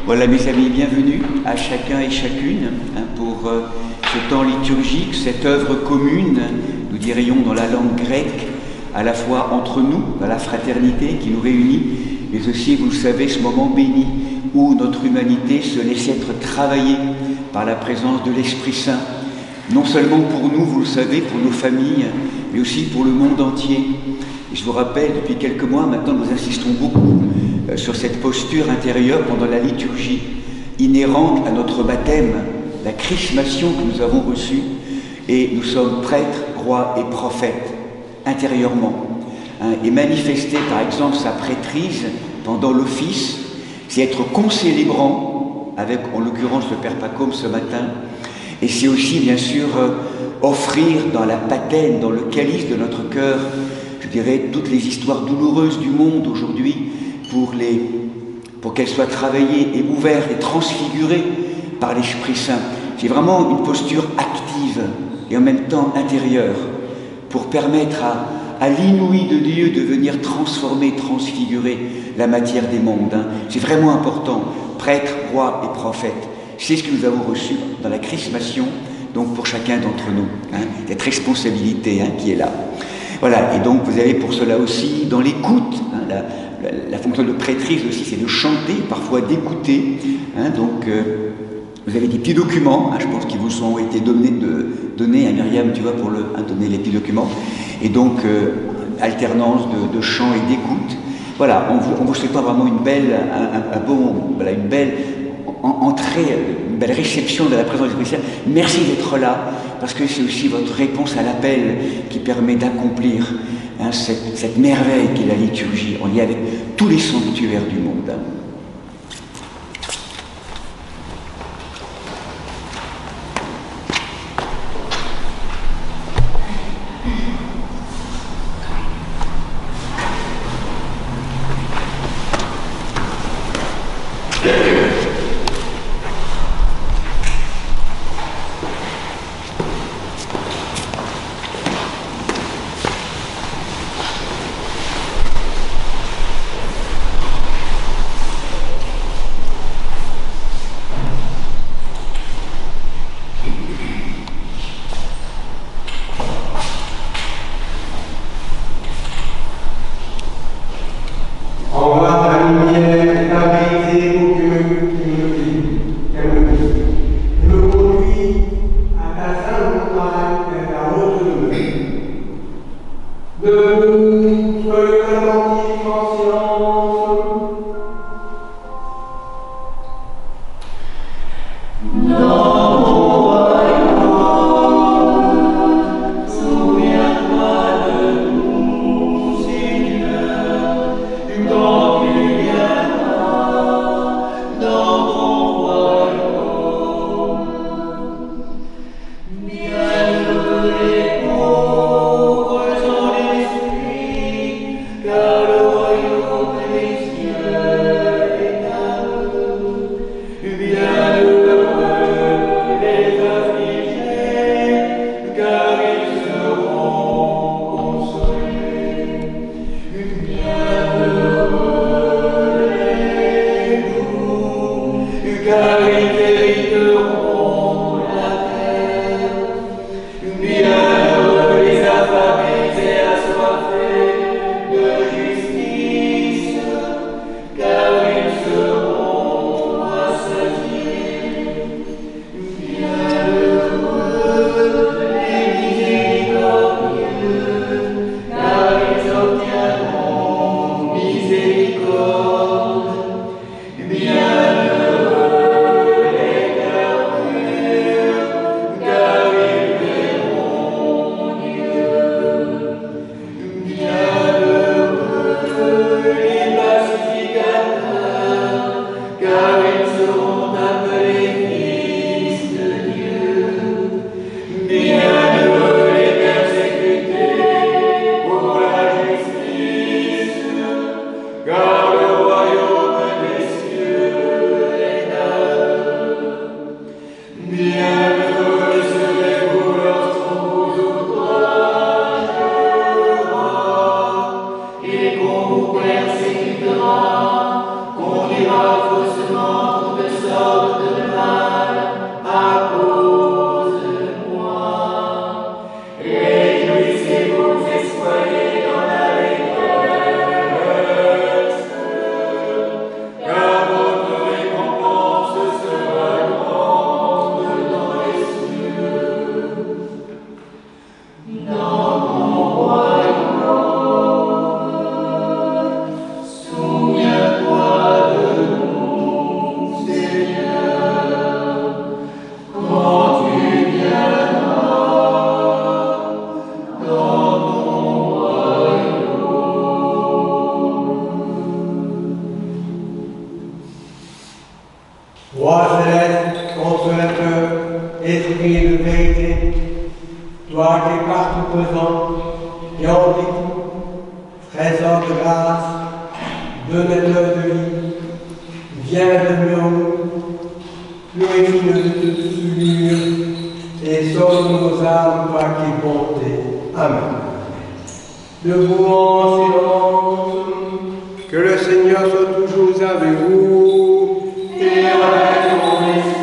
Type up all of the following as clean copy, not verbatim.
Voilà mes amis, bienvenue à chacun et chacune pour ce temps liturgique, cette œuvre commune, nous dirions dans la langue grecque, à la fois entre nous, dans la fraternité qui nous réunit, mais aussi, vous le savez, ce moment béni où notre humanité se laisse être travaillée par la présence de l'Esprit Saint, non seulement pour nous, vous le savez, pour nos familles, mais aussi pour le monde entier. Et je vous rappelle, depuis quelques mois maintenant, nous insistons beaucoup sur cette posture intérieure pendant la liturgie, inhérente à notre baptême, la chrismation que nous avons reçue, et nous sommes prêtres, rois et prophètes, intérieurement. Et manifester par exemple sa prêtrise pendant l'office, c'est être concélébrant, avec en l'occurrence le Père Pacôme ce matin, et c'est aussi bien sûr offrir dans la patène, dans le calice de notre cœur, je dirais, toutes les histoires douloureuses du monde aujourd'hui, pour qu'elles soient travaillées et ouvertes et transfigurées par l'Esprit Saint. C'est vraiment une posture active et en même temps intérieure pour permettre à l'inouï de Dieu de venir transformer, transfigurer la matière des mondes. C'est vraiment important, prêtre, roi et prophète. C'est ce que nous avons reçu dans la chrismation, donc pour chacun d'entre nous, cette responsabilité qui est là. Voilà, et donc vous avez pour cela aussi, dans l'écoute, la fonction de prêtrise aussi, c'est de chanter, parfois d'écouter. Donc, vous avez des petits documents, je pense qu'ils vous ont été donnés à Myriam, tu vois, pour donner les petits documents. Et donc, alternance de chant et d'écoute. Voilà, on vous souhaite vraiment une belle entrée, une belle réception de la présence du Christ. Merci d'être là, parce que c'est aussi votre réponse à l'appel qui permet d'accomplir cette merveille qu'est la liturgie, en lien avec tous les sanctuaires du monde. Bien Roi céleste, consolateur, esprit de vérité, toi qui es partout pesant, qui en dit tout, trésor de grâce, donateur de vie, viens de en nous, purifie de souillure et sauve nos âmes par qui bonté. Amen. Debout en silence, que le Seigneur soit toujours avec vous et avec mon esprit.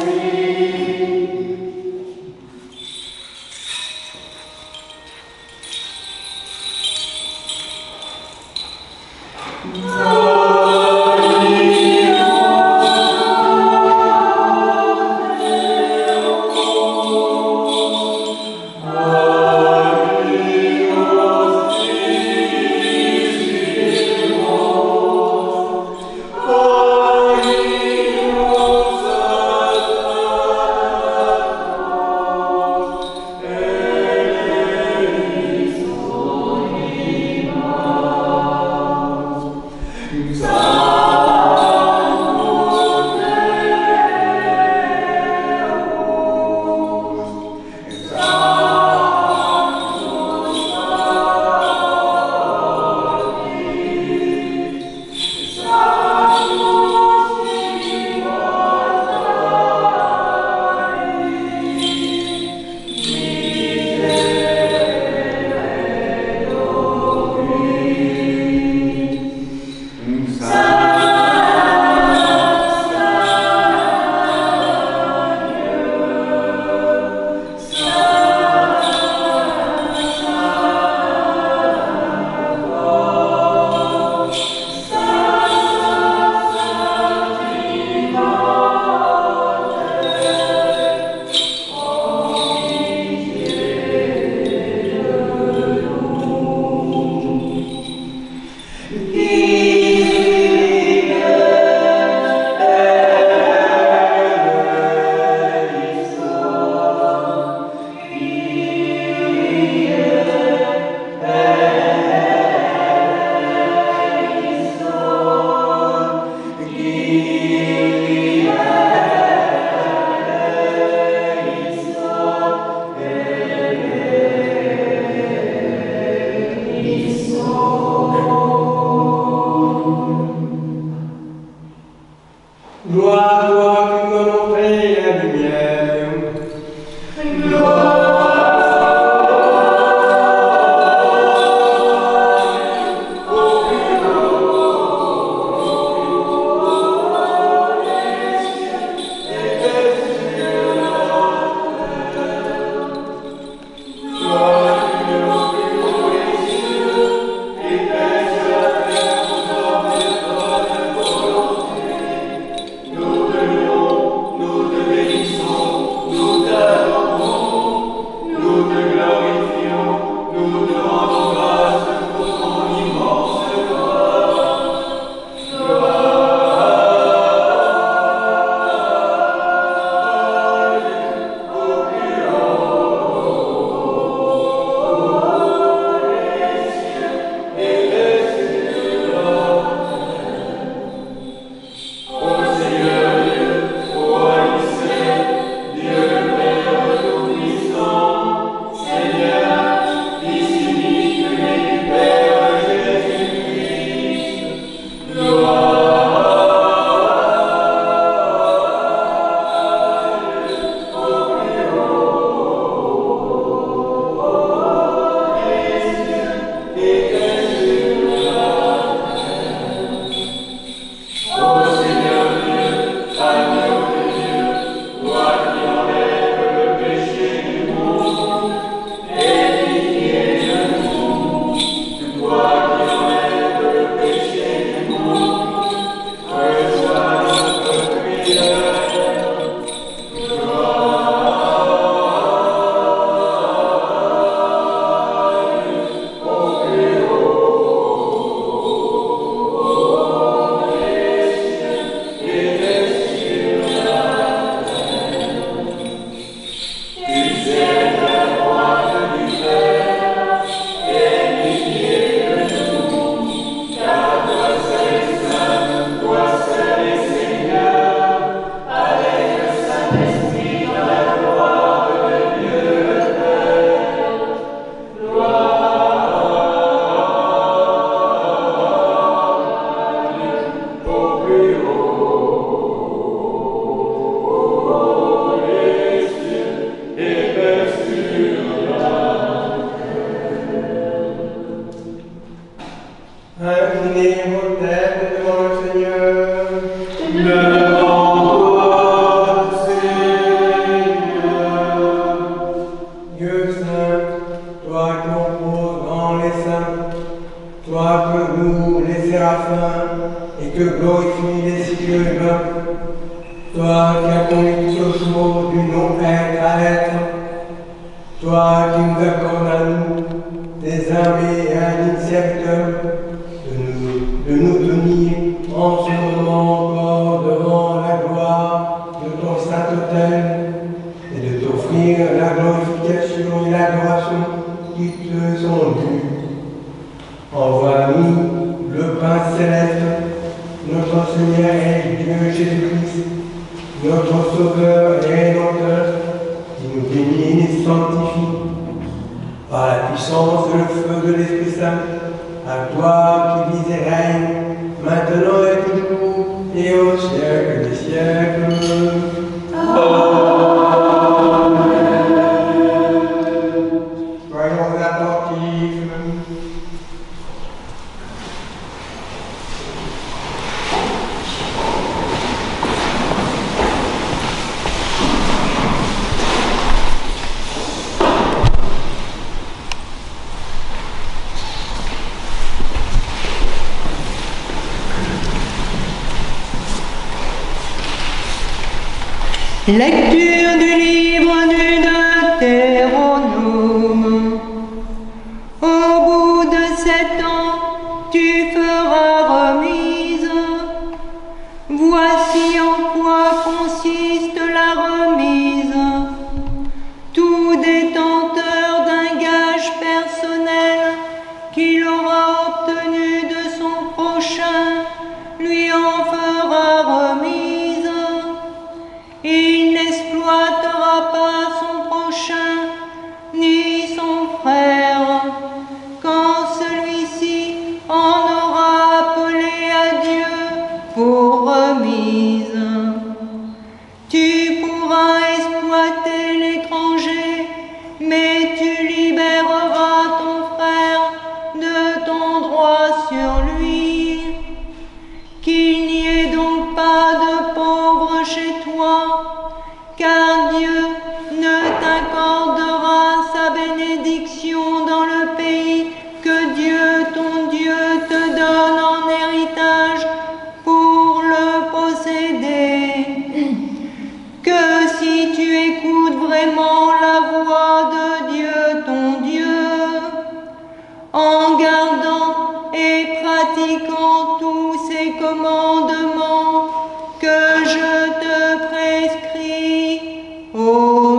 Nous Lecture du livre du Deutéronome. Au bout de 7 ans, tu feras remise. Voici en quoi consiste la remise. Tout détenteur d'un gage personnel qu'il aura obtenu de son prochain lui en fera remise. Il n'exploitera pas son prochain ni son frère quand celui-ci en aura appelé à Dieu pour remise. Tu pourras exploiter l'étranger, mais tu libéreras ton frère de ton droit sur lui. Qu'il n'y ait donc pas de pauvres chez toi, car Dieu ne t'accordera sa bénédiction dans le pays que Dieu, ton Dieu, te donne en héritage pour le posséder. Que si tu écoutes vraiment la voix de Dieu, ton Dieu, en gardant et pratiquant tous ces commandements que je te prescris aujourd'hui.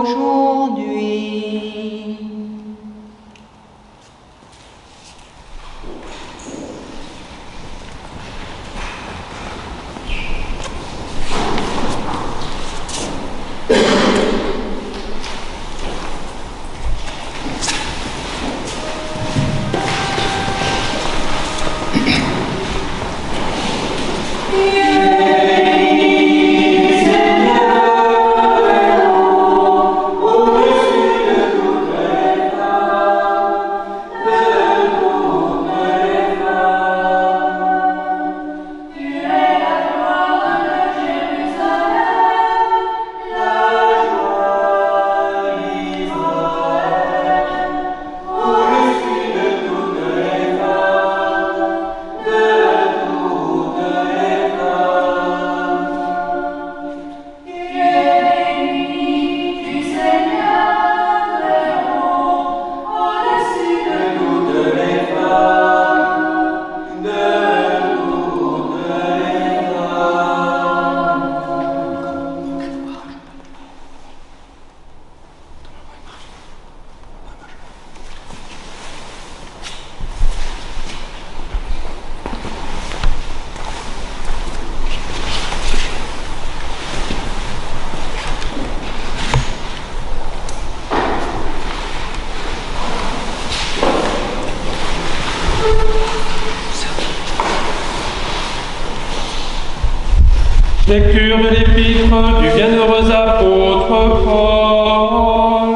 Lecture de l'épître du bienheureux apôtre Paul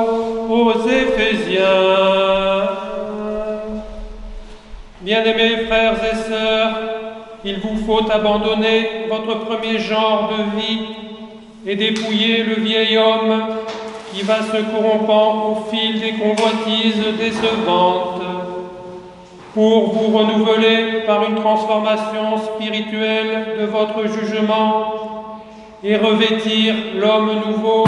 aux Éphésiens. Bien-aimés frères et sœurs, il vous faut abandonner votre premier genre de vie et dépouiller le vieil homme qui va se corrompant au fil des convoitises décevantes, pour vous renouveler par une transformation spirituelle de votre jugement et revêtir l'homme nouveau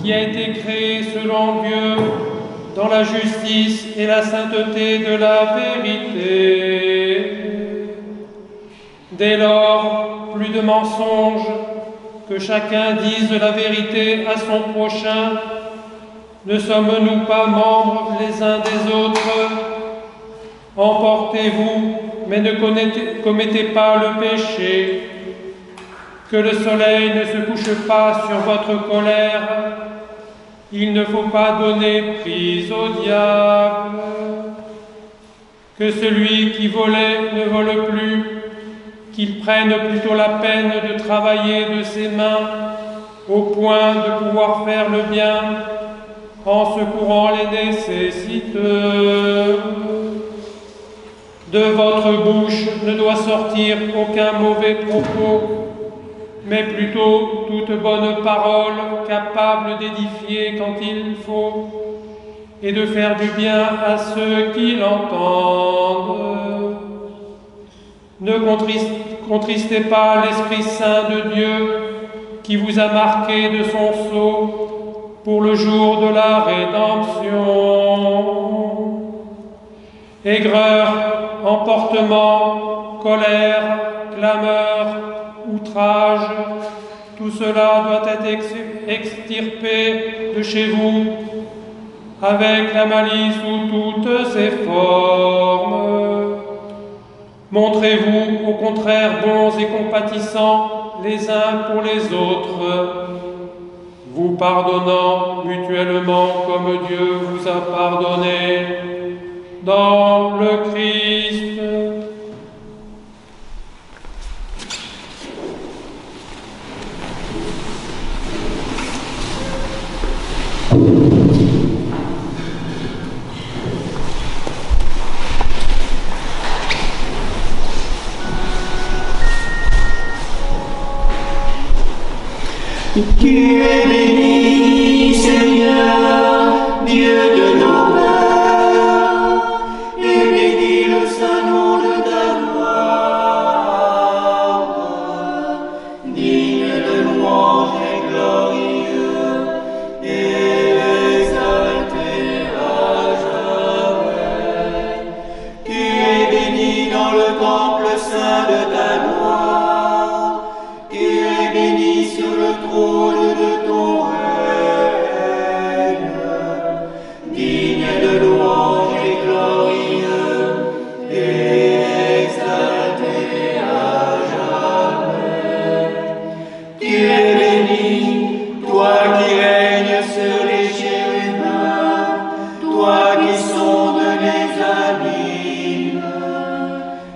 qui a été créé selon Dieu dans la justice et la sainteté de la vérité. Dès lors, plus de mensonges, que chacun dise la vérité à son prochain. Ne sommes-nous pas membres les uns des autres? Emportez-vous, mais ne commettez pas le péché. Que le soleil ne se couche pas sur votre colère. Il ne faut pas donner prise au diable. Que celui qui volait ne vole plus, qu'il prenne plutôt la peine de travailler de ses mains au point de pouvoir faire le bien en secourant les nécessiteux. De votre bouche ne doit sortir aucun mauvais propos, mais plutôt toute bonne parole capable d'édifier quand il faut et de faire du bien à ceux qui l'entendent. Ne contristez pas l'Esprit Saint de Dieu qui vous a marqué de son sceau pour le jour de la rédemption. Aigreur, emportement, colère, clameur, outrage, tout cela doit être extirpé de chez vous avec la malice sous toutes ses formes. Montrez-vous au contraire bons et compatissants les uns pour les autres, vous pardonnant mutuellement comme Dieu vous a pardonné dans le Christ. Tu es béni, Seigneur, Dieu de nos pères, et béni le saint nom de ta gloire, digne de louange et glorieux, et exalté à jamais. Tu es béni dans le temple saint de ta gloire, tu es béni sur le trône de ton règne, digne de louange et glorieux, et exalté à jamais. Tu es béni, toi qui règnes sur les chérubins, toi qui sondes les abîmes.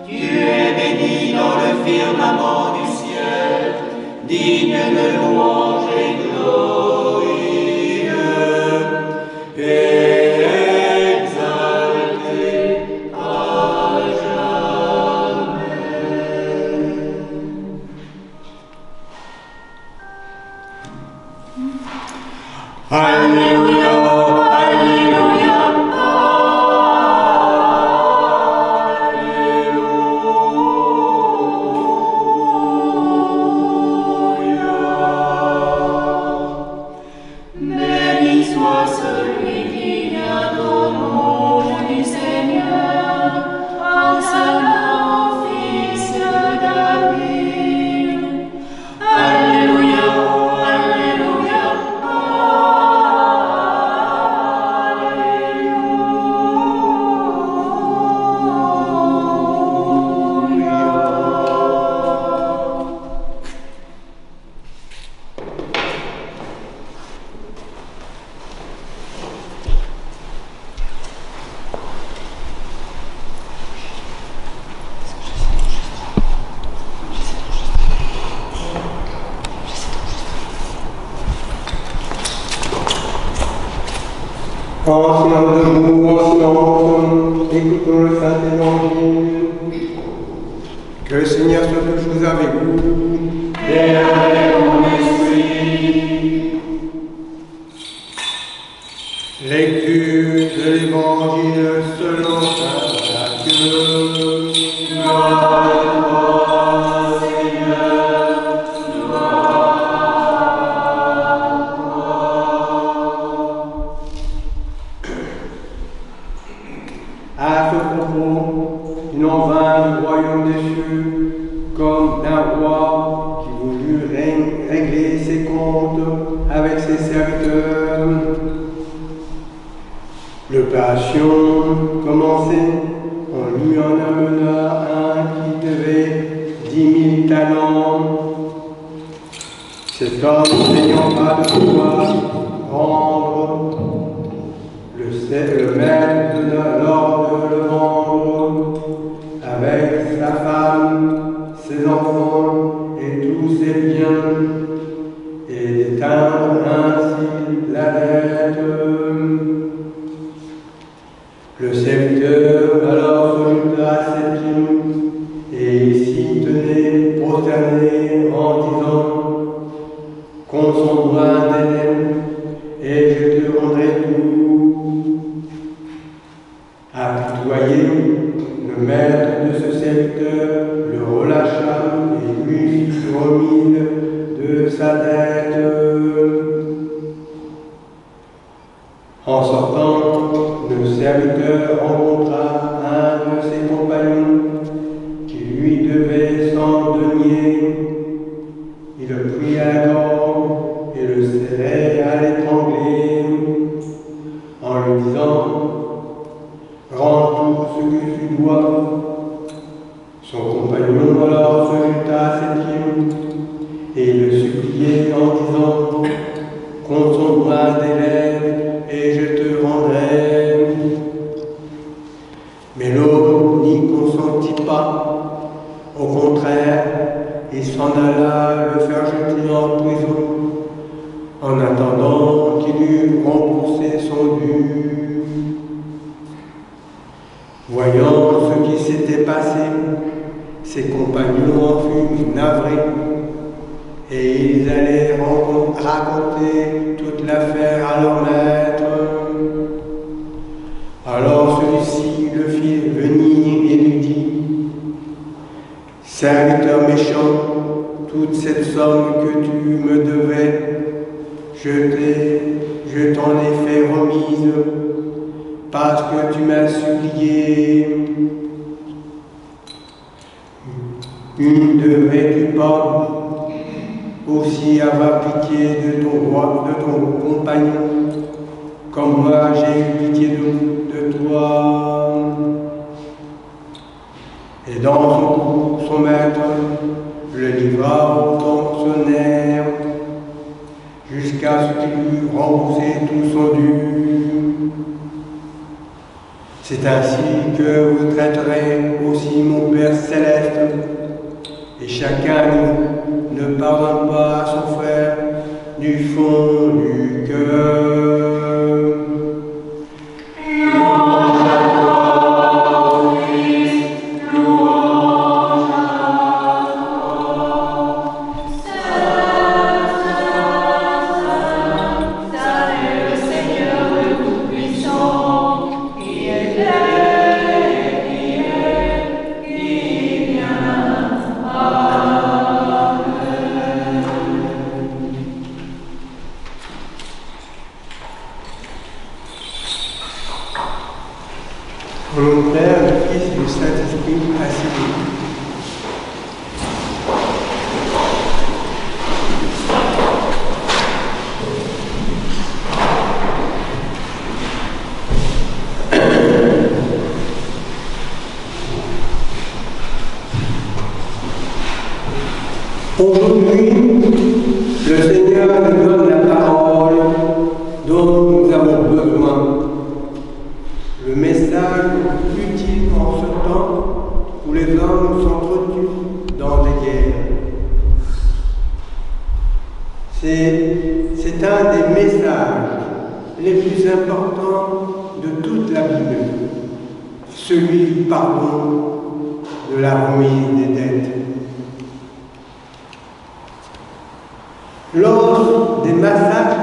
Tu es béni dans le firmament du ciel, digne de louange et glorieux, et exalté à jamais. Alléluia, Alléluia, béni soit celui qui vient au nom du Seigneur, Hosanna, fils de David. Alléluia, Alléluia, En silence debout, en silence, écoutons le Saint-Évangile. Que le Seigneur soit toujours avec vous. Et avec mon esprit. Lecture de l'Évangile selon saint Matthieu. Gloire à toi, Seigneur. À ce propos, il en vint du royaume des cieux comme d'un roi qui voulut régler ses comptes avec ses serviteurs. L'opération commençait, on lui en amena un qui devait 10 000 talents. Cet homme, n'ayant pas de pouvoir rendre, le maître donna l'ordre de le vendre avec sa femme, ses enfants et tous ses biens, et d'éteindre ainsi la dette. Le serviteur alors se jeta à ses pieds et il s'y tenait prosterné en disant: consens-moi d'Hélène et je te rendrai tout. Apitoyé, le maître de ce serviteur le relâcha et lui fit remise de sa dette. En sortant, le serviteur rencontra un de ses compagnons qui lui devait 100 deniers. Il le prit à la gorge et le serrait à l'étrangler en lui disant: rends tout ce que tu dois. Son compagnon alors se jeta à ses pieds et le suppliait en disant: consens-moi d'Hélène et je te rendrai. Mais l'autre n'y consentit pas. Au contraire, il s'en alla le faire jeter en prison, en attendant qu'il eût remboursé son dû. Voyant ce qui s'était passé, ses compagnons en furent navrés, et ils allaient raconter toute l'affaire à leur maître. Alors celui-ci le fit venir et lui dit: serviteur méchant, toute cette somme que tu me devais, je t'en ai fait remise, parce que tu m'as supplié. Une devais-tu pas aussi avoir pitié de ton compagnon, comme moi j'ai eu pitié de toi? Et dans son maître le livra au fonctionnaire jusqu'à ce qu'il eût remboursé tout son dû. C'est ainsi que vous traiterez aussi mon Père céleste. Et chacun de nous ne pardonne pas à son frère du fond du cœur. Louange à toi, Christ, louange à toi. Saint, Saint, Saint est le Seigneur le Tout-Puissant, qui était, qui vient. Au nom du Père, du Fils et du Saint-Esprit, asseyez-vous. Aujourd'hui, le Seigneur nous donne la parole dont nous avons besoin. Le message utile en ce temps où les hommes s'entretuent dans des guerres. C'est un des messages les plus importants de toute la Bible, celui du pardon de la remise des dettes. Lors des massacres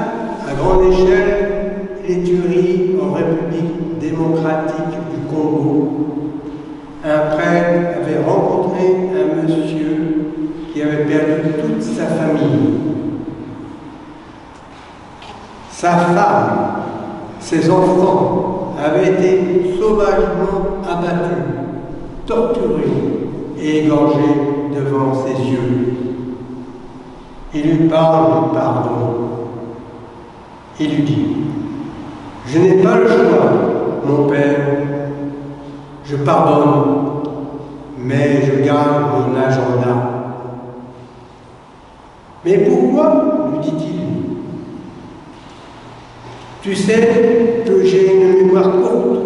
à grande échelle et les tueries en République démocratique du Congo, un prêtre avait rencontré un monsieur qui avait perdu toute sa famille. Sa femme, ses enfants avaient été sauvagement abattus, torturés et égorgés devant ses yeux. Il lui parle de pardon. Il lui dit: je n'ai pas le choix, mon père. Je pardonne, mais je garde mon agenda. Mais pourquoi, lui dit-il? Tu sais que j'ai une mémoire courte.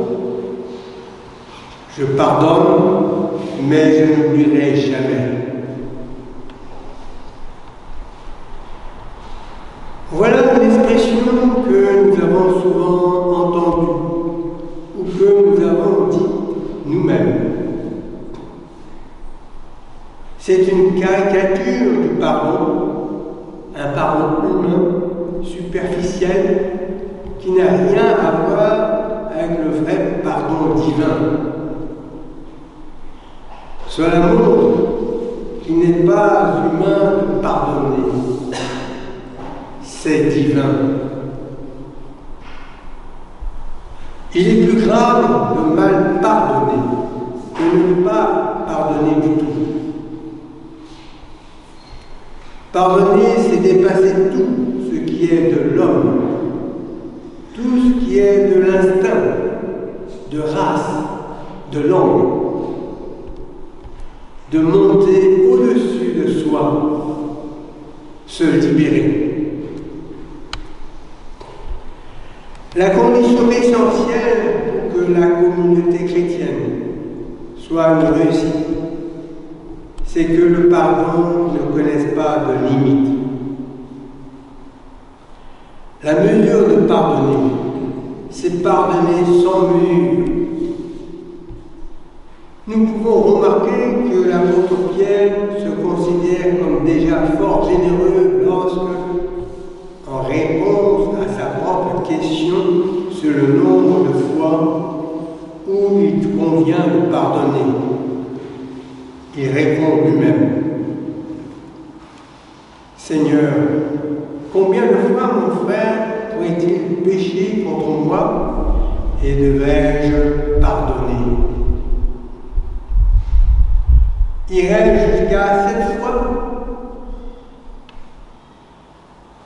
Je pardonne, mais je n'oublierai jamais. Voilà une expression que nous avons souvent entendue ou que nous avons dit nous-mêmes. C'est une caricature du pardon, un pardon humain, superficiel, qui n'a rien à voir avec le vrai pardon divin. Cela montre qu'il n'est pas humain de pardonner. C'est divin. Il est plus grave de mal pardonner que de ne pas pardonner du tout. Pardonner, c'est dépasser tout ce qui est de l'homme, tout ce qui est de l'instinct, de race, de langue, de monter au-dessus de soi, se libérer. La condition essentielle pour que la communauté chrétienne soit une réussite, c'est que le pardon ne connaisse pas de limite. La mesure de pardonner, c'est pardonner sans mesure. Nous pouvons remarquer que l'apôtre Pierre se considère comme déjà fort généreux lorsque, en réponse à sa propre question sur le nombre de fois où il convient de pardonner, il répond lui-même: Seigneur, combien de fois mon frère pourrait-il pécher contre moi et devais-je pardonner? Irais-je jusqu'à 7 fois?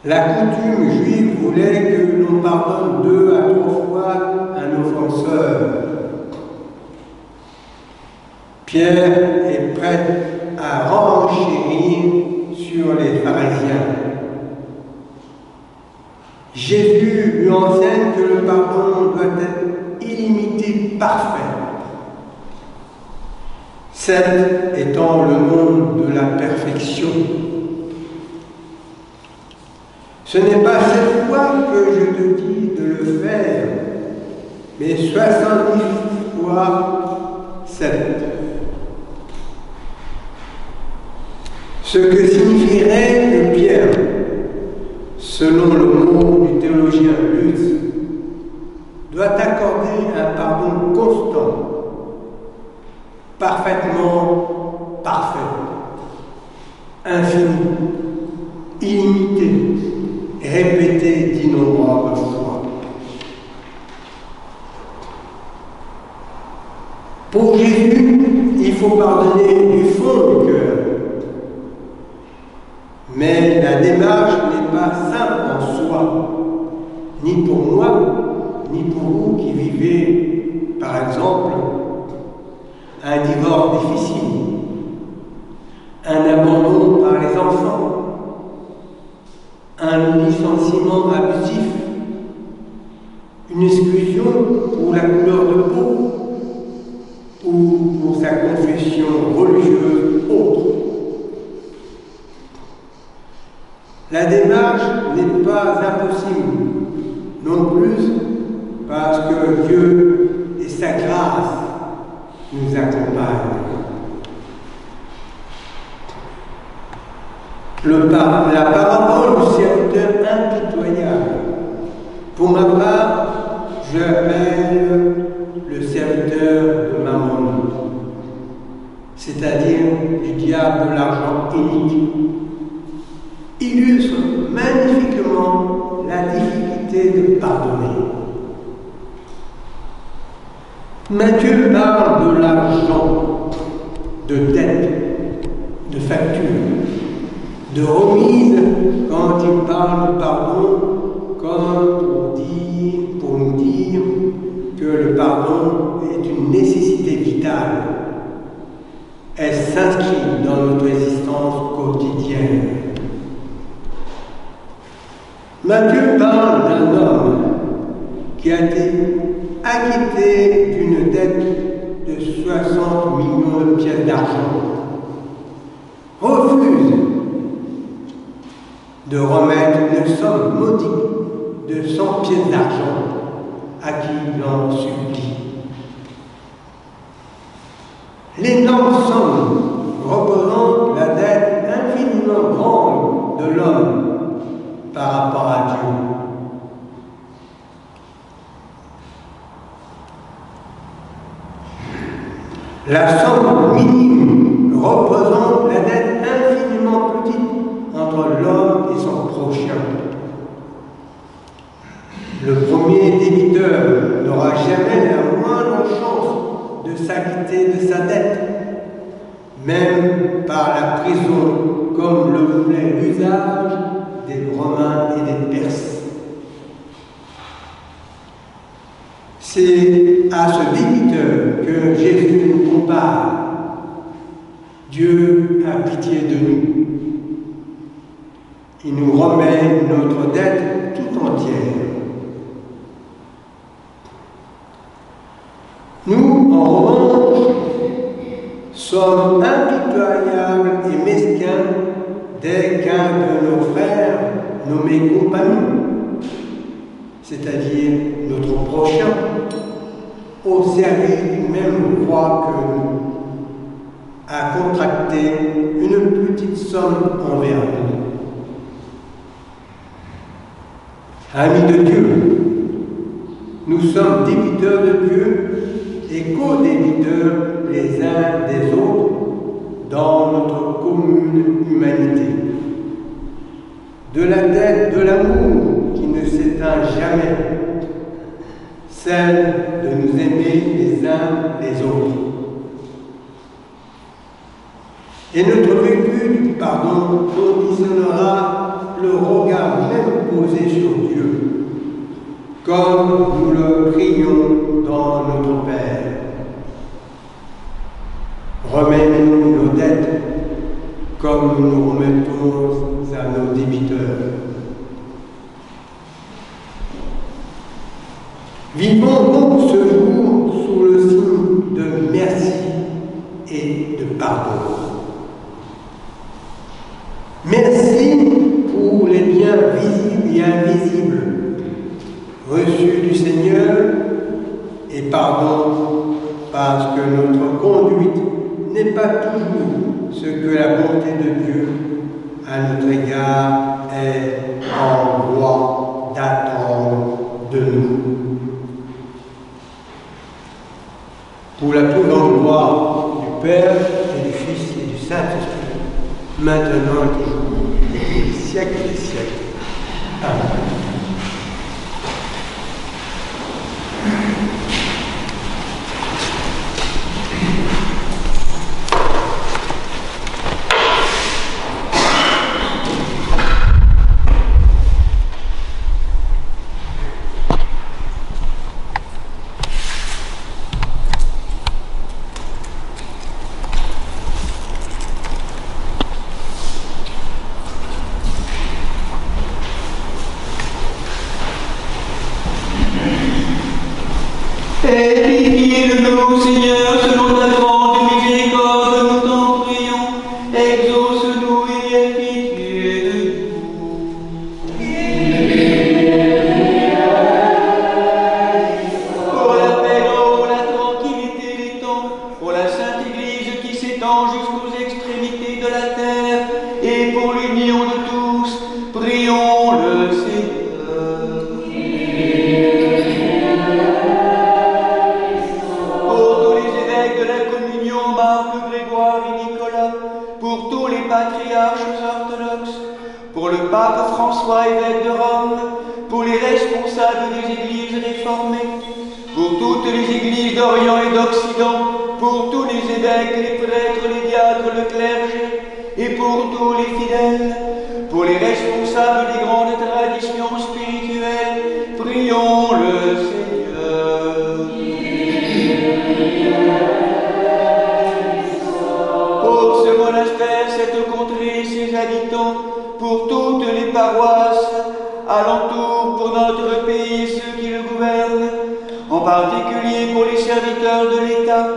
La coutume juive voulait que l'on pardonne 2 à 3 fois un offenseur. Pierre est prêt à renchérir sur les pharisiens. Jésus lui enseigne que le pardon doit être illimité, parfait. 7 étant le nombre de la perfection. Ce n'est pas 7 fois que je te dis de le faire, mais 70 fois 7. Ce que signifierait que Pierre, selon le mot du théologien Lutz, doit accorder un pardon constant, parfaitement parfait, infini, illimité, répété d'innombrables fois. Pour Jésus, il faut pardonner du fond du cœur. Mais la démarche n'est pas simple en soi, ni pour moi, ni pour vous qui vivez, par exemple, un divorce difficile, un abandon par les enfants, un licenciement abusif, une exclusion pour la couleur de peau ou pour sa confession religieuse autre. La démarche n'est pas impossible, non plus parce que Dieu et sa grâce nous accompagnent. La parabole du serviteur impitoyable. Pour ma part, je l'appelle le serviteur de Mammon, c'est-à-dire du diable de l'argent inique, illustre magnifiquement la difficulté de pardonner. Matthieu parle de l'argent, de dette, de facture, de remise quand il parle de pardon, comme pour nous dire que le pardon est une nécessité vitale. Elle s'inscrit dans notre existence quotidienne. Matthieu parle d'un homme qui a été acquitté d'une dette de 60 millions de pièces d'argent, refuse de remettre une somme modique de 100 pièces d'argent à qui l'en supplie. L'énorme somme représente la dette infiniment grande de l'homme par rapport à Dieu. La somme minime représente la dette infiniment petite entre l'homme et son prochain. Le premier débiteur n'aura jamais la moindre chance de s'acquitter de sa dette, même par la prison, comme le voulait l'usage des Romains et des Perses. C'est à ce débiteur que Jésus nous compare. Dieu a pitié de nous. Il nous remet notre dette tout entière. Nous, en revanche, sommes impitoyables et mesquins dès qu'un de nos frères, nommé compagnon, c'est-à-dire notre prochain, au service du même roi que nous, a contracté une petite somme envers nous. Amis de Dieu, nous sommes débiteurs de Dieu et co-débiteurs les uns des autres dans notre commune humanité. De la dette de l'amour qui ne s'éteint jamais, celle de nous aimer les uns les autres. Et notre vécu du pardon conditionnera le regard même posé sur Dieu, comme nous le prions dans notre Père. Remets-nous nos dettes comme nous nous remettons à nos débiteurs. Vivons donc ce jour sous le signe de merci et de pardon. Merci pour les biens visibles et invisibles reçus du Seigneur et pardon parce que notre conduite n'est pas toujours ce que la bonté de Dieu à notre égard est en droit d'attendre de nous. Pour la plus grande gloire du Père et du Fils et du Saint-Esprit, maintenant et toujours, et au siècle des siècles. Amen. Aie pitié de nous, Seigneur, selon ta grande miséricorde, nous t'en prions. Exauce-nous et aie pitié de nous. Pour la paix, pour la tranquillité des temps, pour la Sainte Église qui s'étend jusqu'aux extrémités de la terre, et pour l'union Prions le Seigneur. Pour tous les évêques de la communion, Marc, Grégoire et Nicolas, pour tous les patriarches orthodoxes, pour le pape François, évêque de Rome, pour les responsables des églises réformées, pour toutes les églises d'Orient et d'Occident, pour tous les évêques, les prêtres, les diacres, le clergé, et pour tous les fidèles, pour les responsables des grandes traditions spirituelles, prions le Seigneur. Pour ce monastère, cette contrée, ses habitants, pour toutes les paroisses alentour, pour notre pays et ceux qui le gouvernent, en particulier pour les serviteurs de l'État,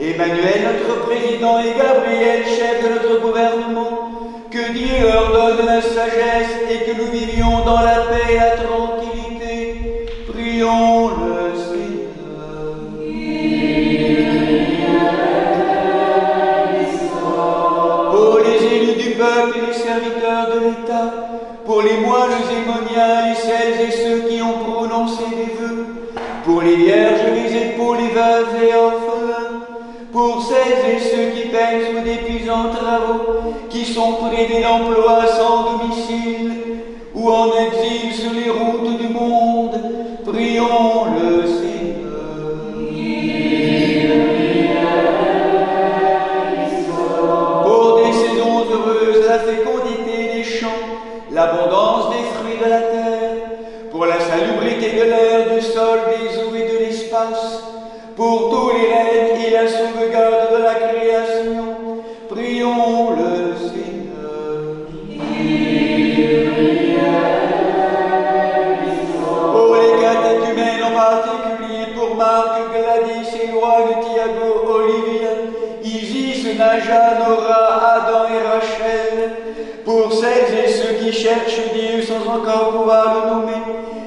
Emmanuel, notre président, et Gabriel, chef de notre gouvernement, que Dieu leur donne la sagesse et que nous vivions dans la paix et la tranquillité. Prions le Seigneur. Pour les élus du peuple et les serviteurs de l'État, pour les moines émoniales et celles et ceux qui ont prononcé des vœux, pour les vierges, les époux, les veuves et orphelins, pour celles et ceux qui peinent sous d'épuisants travaux, qui sont privés d'emploi sans domicile ou en exil sur les routes du monde, prions le Seigneur. Pour des saisons heureuses, la fécondité des champs, l'abondance des fruits de la terre, pour la salubrité de l'air, du sol, des eaux et de l'espace, pour tous les règnes et la sauvegarde de la création, prions le Seigneur. Pour les catéchumènes en particulier, pour Marc, Gladys, Éloine, Thiago, Olivia, Isis, Naja, Nora, Adam et Rachel, pour celles et ceux qui cherchent Dieu sans encore pouvoir le nommer,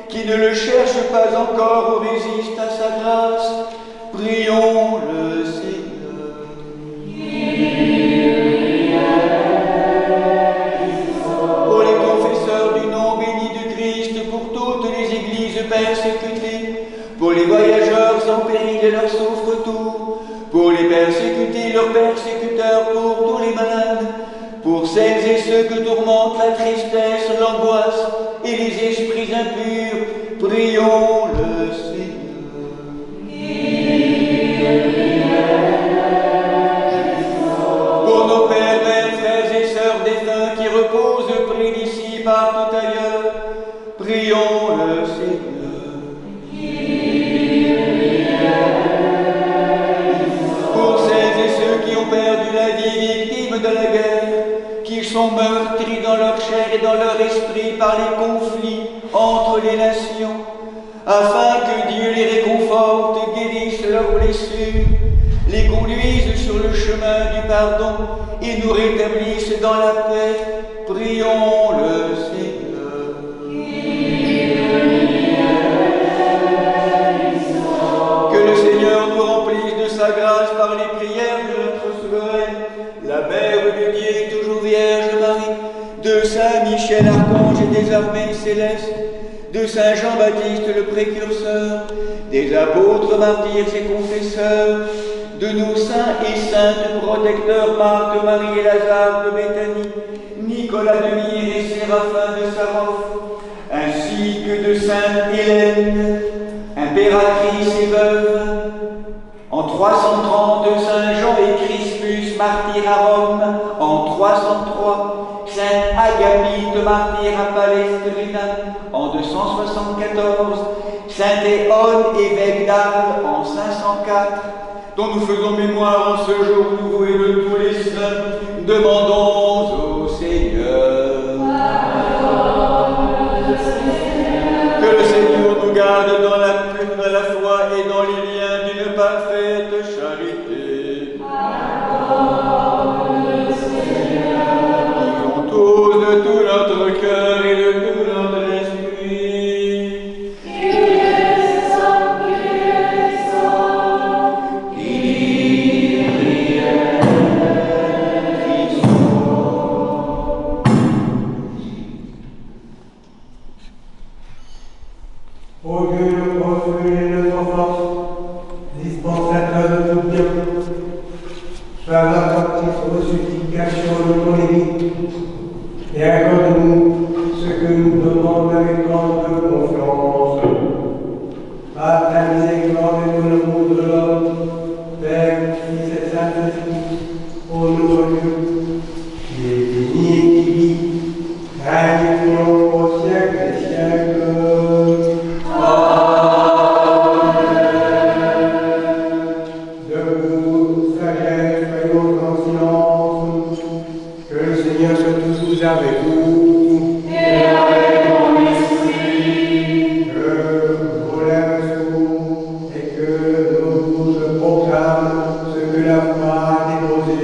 qui ne le cherchent pas encore ou résistent à sa grâce, prions le Seigneur. Pour les confesseurs du nom béni du Christ, pour toutes les églises persécutées, pour les voyageurs en péril et leur souffre-tout, pour les persécutés, leurs persécuteurs, pour tous les malades, pour celles et ceux que tourmente la tristesse, l'angoisse et les esprits impurs, prions le Seigneur. Pour nos pères, mères, frères et sœurs défunts qui reposent près d'ici, partout ailleurs, prions le Seigneur. Pour celles et ceux qui ont perdu la vie, victimes de la guerre, qui sont meurtris dans leur chair et dans leur esprit par les conflits entre les nations, afin que Dieu les réconforte, guérisse leurs blessures, les conduise sur le chemin du pardon et nous rétablisse dans la paix, prions le Seigneur. Que le Seigneur nous remplisse de sa grâce par les prières de notre souveraine, la Mère de Dieu et toujours Vierge Marie, de Saint Michel Archange et des armées célestes, de Saint Jean-Baptiste le précurseur, des apôtres, martyrs et confesseurs, de nos saints et saintes protecteurs Marc, Marie et Lazare de Béthanie, Nicolas de Myre et Séraphin de Sarov, ainsi que de Sainte Hélène, impératrice et veuve, en 330 Saint Jean et Crispus, martyr à Rome, en 303 Sainte Agapite, martyr à Palestrina, en 274 Saint Éon, évêque d'Arles, en 504, dont nous faisons mémoire en ce jour nouveau et de tous les saints, demandons au Seigneur. Que le Seigneur nous garde dans la foi et dans les liens d'une parfaite charité. Disons tous de tout notre cœur et de tout notre esprit. Ô Dieu, notre refuge et notre force, dispensateur de tout bien, sois attentif aux supplications de ton Église et accorde-nous ce que nous demandons avec grande confiance. Par ta miséricorde et ton amour de l'homme, Père, Fils et Saint-Esprit, au nom de Dieu, qui est béni et qui vit, règne au siècle des siècles. Debout, sagesse, soyons en silence, que le Seigneur soit toujours avec vous. Et avec ton esprit. Que vos lèvres s'ouvrent et que nos bouches proclament ce que la foi a déposé.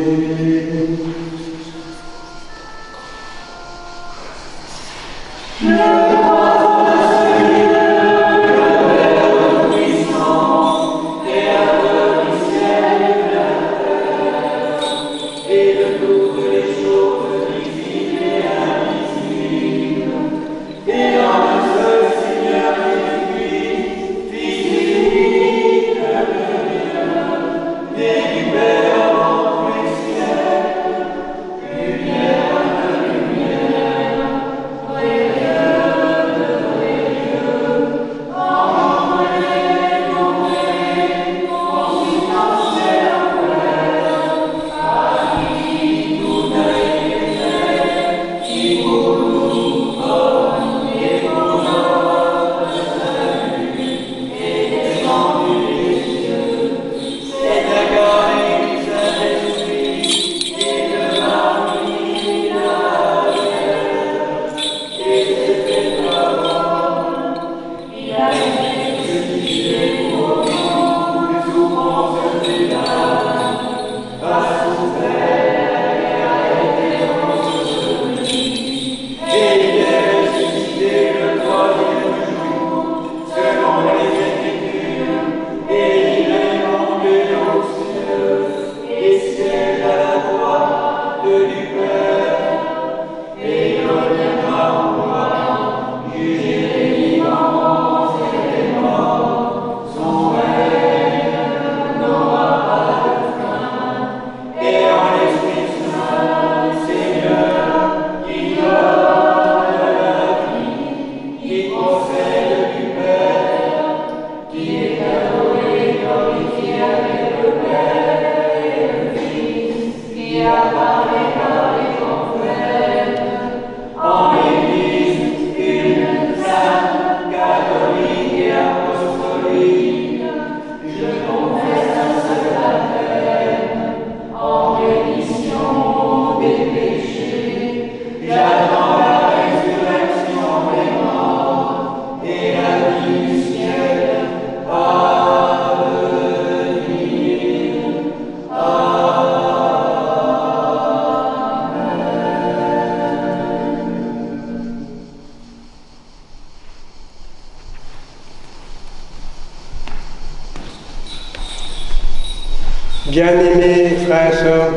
Bien-aimés frères et sœurs,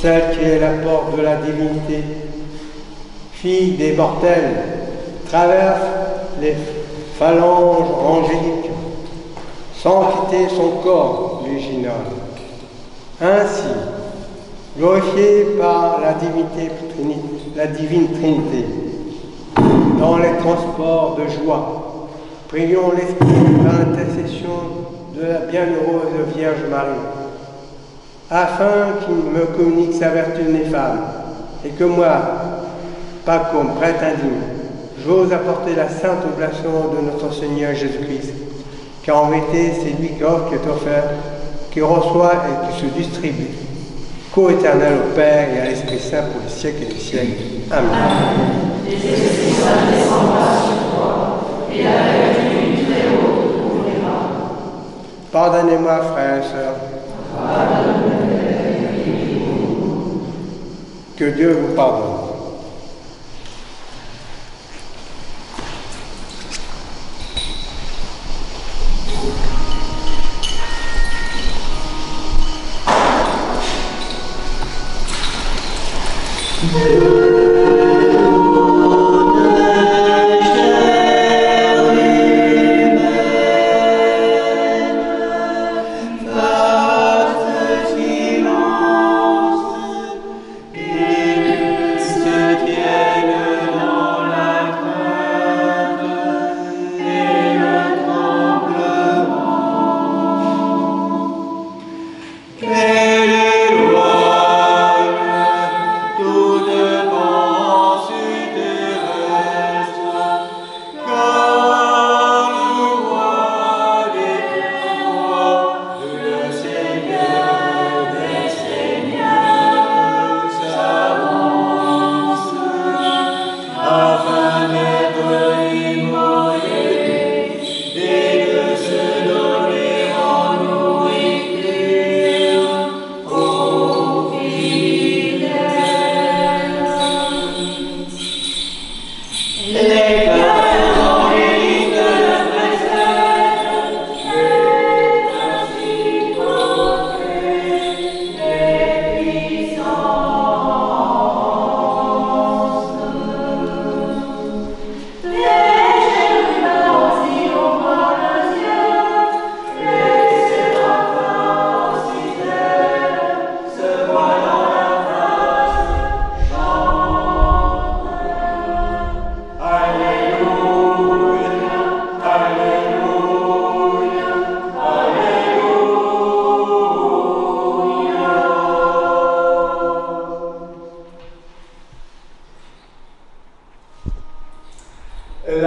celle qui est la porte de la divinité, fille des mortels, traverse les phalanges angéliques sans quitter son corps virginal. Ainsi, glorifiée par la divine Trinité, dans les transports de joie, prions l'Esprit par l'intercession de la bienheureuse Vierge Marie, afin qu'il me communique sa vertu ineffable, et que moi, pas comme prêtre indigne, j'ose apporter la sainte oblation de notre Seigneur Jésus-Christ, car en vérité c'est lui qui offre, qui est offert, qui reçoit et qui se distribue, co-éternel au Père et à l'Esprit Saint pour les siècles et les siècles. Amen. Les esprits saints descendra sur toi, et la vertu du Très-Haut te couvrira. Pardonnez-moi, frères et sœurs. Que Dieu vous pardonne. Chair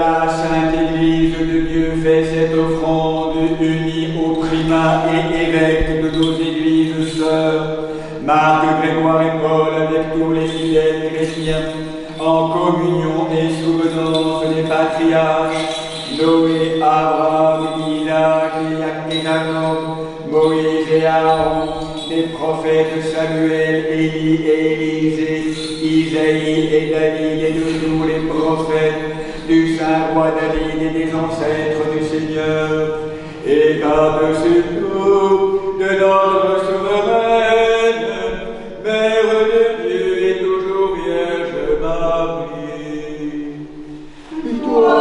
la Sainte Église de Dieu fait cette offrande unie aux primats et évêques de nos églises sœurs, Marc, Grégoire et Paul, avec tous les fidèles chrétiens, en communion et souvenance des patriarches, Noé, Abraham, Isaac et Jacob, Moïse et Aaron, des prophètes Samuel, Élie et Élisée, Isaïe et David et de tous les prophètes, du saint roi David et des ancêtres du Seigneur, et par-dessus tout de notre souveraine, Mère de Dieu et toujours Vierge Marie. Toi,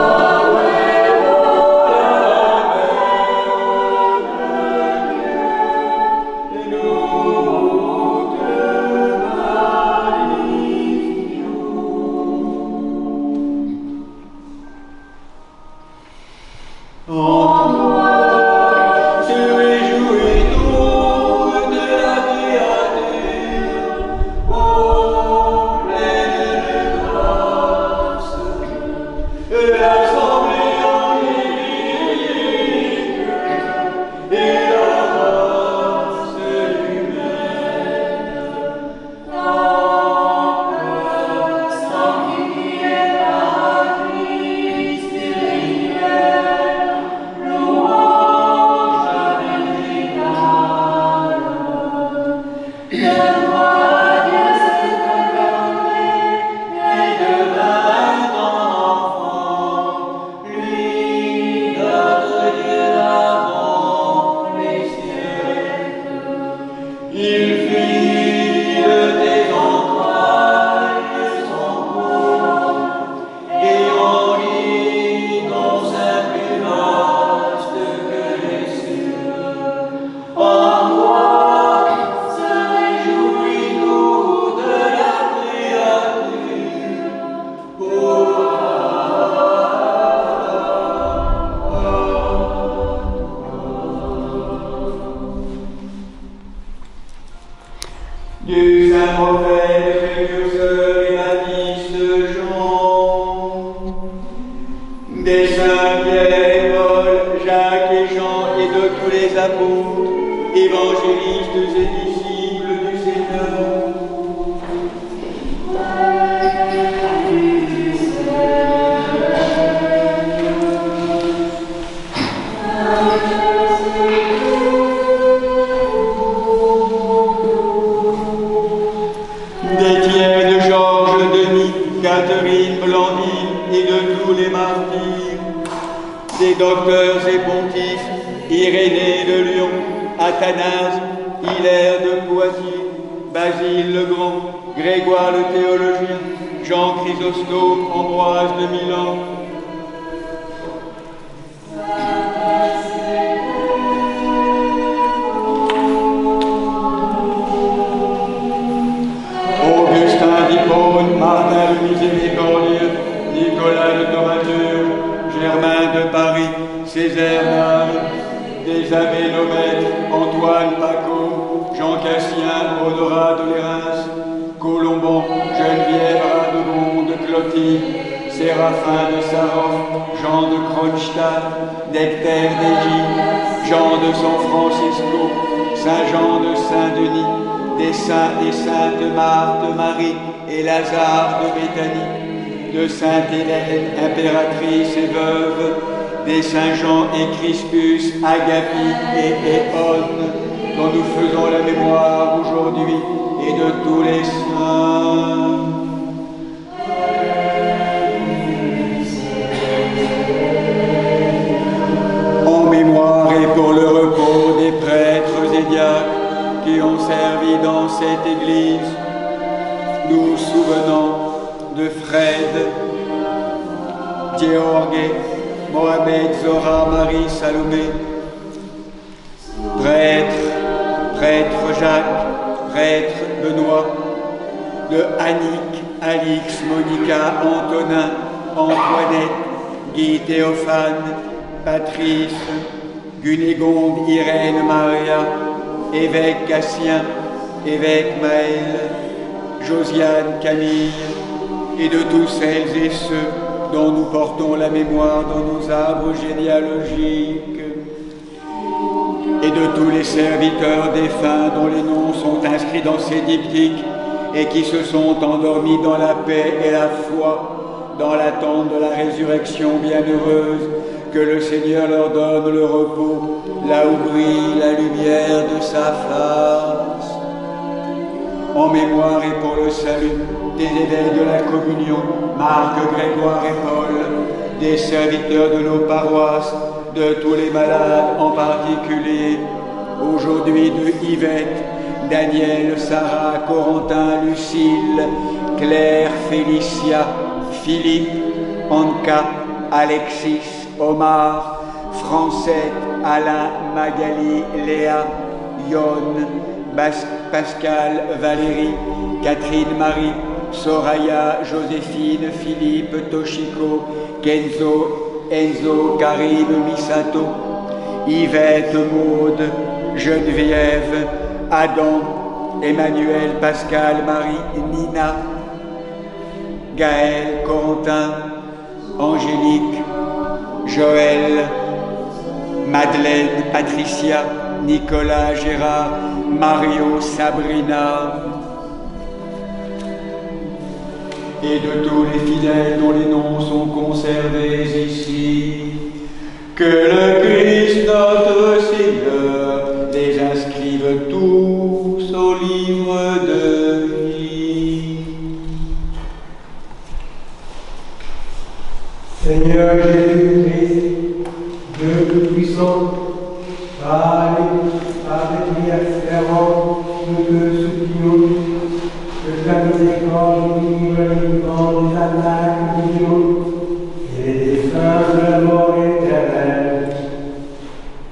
du saint prophète, précurseur et baptiste Jean, des saints Pierre et Paul, Jacques et Jean et de tous les apôtres, évangélistes et disciples du Seigneur. Des docteurs et pontifes, Irénée de Lyon, Athanase, Hilaire de Poitiers, Basile le Grand, Grégoire le théologien, Jean Chrysostome, Ambroise de Milan. Augustin d'Hippone, Martin le Miséricordieux, Nicolas le Thaumaturge, Germain de Paris, Césaire d'Arles, des abbés Lomètre, Antoine Paco, Jean Cassien, Honorat de Lérins, Colomban, Geneviève Radegonde, Clotilde, Séraphin de Sarov, Jean de Kronstadt, Nectaire d'Égypte, Jean de San Francisco, Saint Jean de Saint-Denis, des saints et saintes Marthe, Marie et Lazare de Béthanie, de Sainte Hélène, impératrice et veuve, des Saint Jean et Crispus, Agapit et Éone, dont nous faisons la mémoire aujourd'hui, et de tous les saints. En mémoire et pour le repos des prêtres et diacres qui ont servi dans cette Église, nous souvenons de Fred, Georges, Mohamed, Zora, Marie, Salomé, prêtre Jacques, prêtre Benoît, de Annick, Alix, Monica, Antonin, Antoinette, Guy, Théophane, Patrice, Gunégonde, Irène, Maria, évêque Cassien, évêque Maël, Josiane, Camille, et de tous celles et ceux dont nous portons la mémoire dans nos arbres généalogiques, et de tous les serviteurs défunts dont les noms sont inscrits dans ces diptyques et qui se sont endormis dans la paix et la foi, dans l'attente de la résurrection bienheureuse, que le Seigneur leur donne le repos, là où brille la lumière de sa face. En mémoire et pour le salut des évêques de la communion, Marc, Grégoire et Paul, des serviteurs de nos paroisses, de tous les malades en particulier, aujourd'hui de Yvette, Daniel, Sarah, Corentin, Lucille, Claire, Félicia, Philippe, Anka, Alexis, Omar, Francette, Alain, Magali, Léa, Yon, Pascal, Valérie, Catherine, Marie, Soraya, Joséphine, Philippe, Toshiko, Kenzo, Enzo, Karim, Misato, Yvette, Maude, Geneviève, Adam, Emmanuel, Pascal, Marie, Nina, Gaël, Corentin, Angélique, Joël, Madeleine, Patricia, Nicolas, Gérard, Mario, Sabrina, et de tous les fidèles dont les noms sont conservés ici, que le Christ notre Seigneur les inscrive tous au livre de vie. Seigneur Jésus-Christ, Dieu Tout-Puissant, par les prières ferventes, nous te supplions que ta miséricorde nous dans les attaques de Dieu et les défunts de la mort éternelle.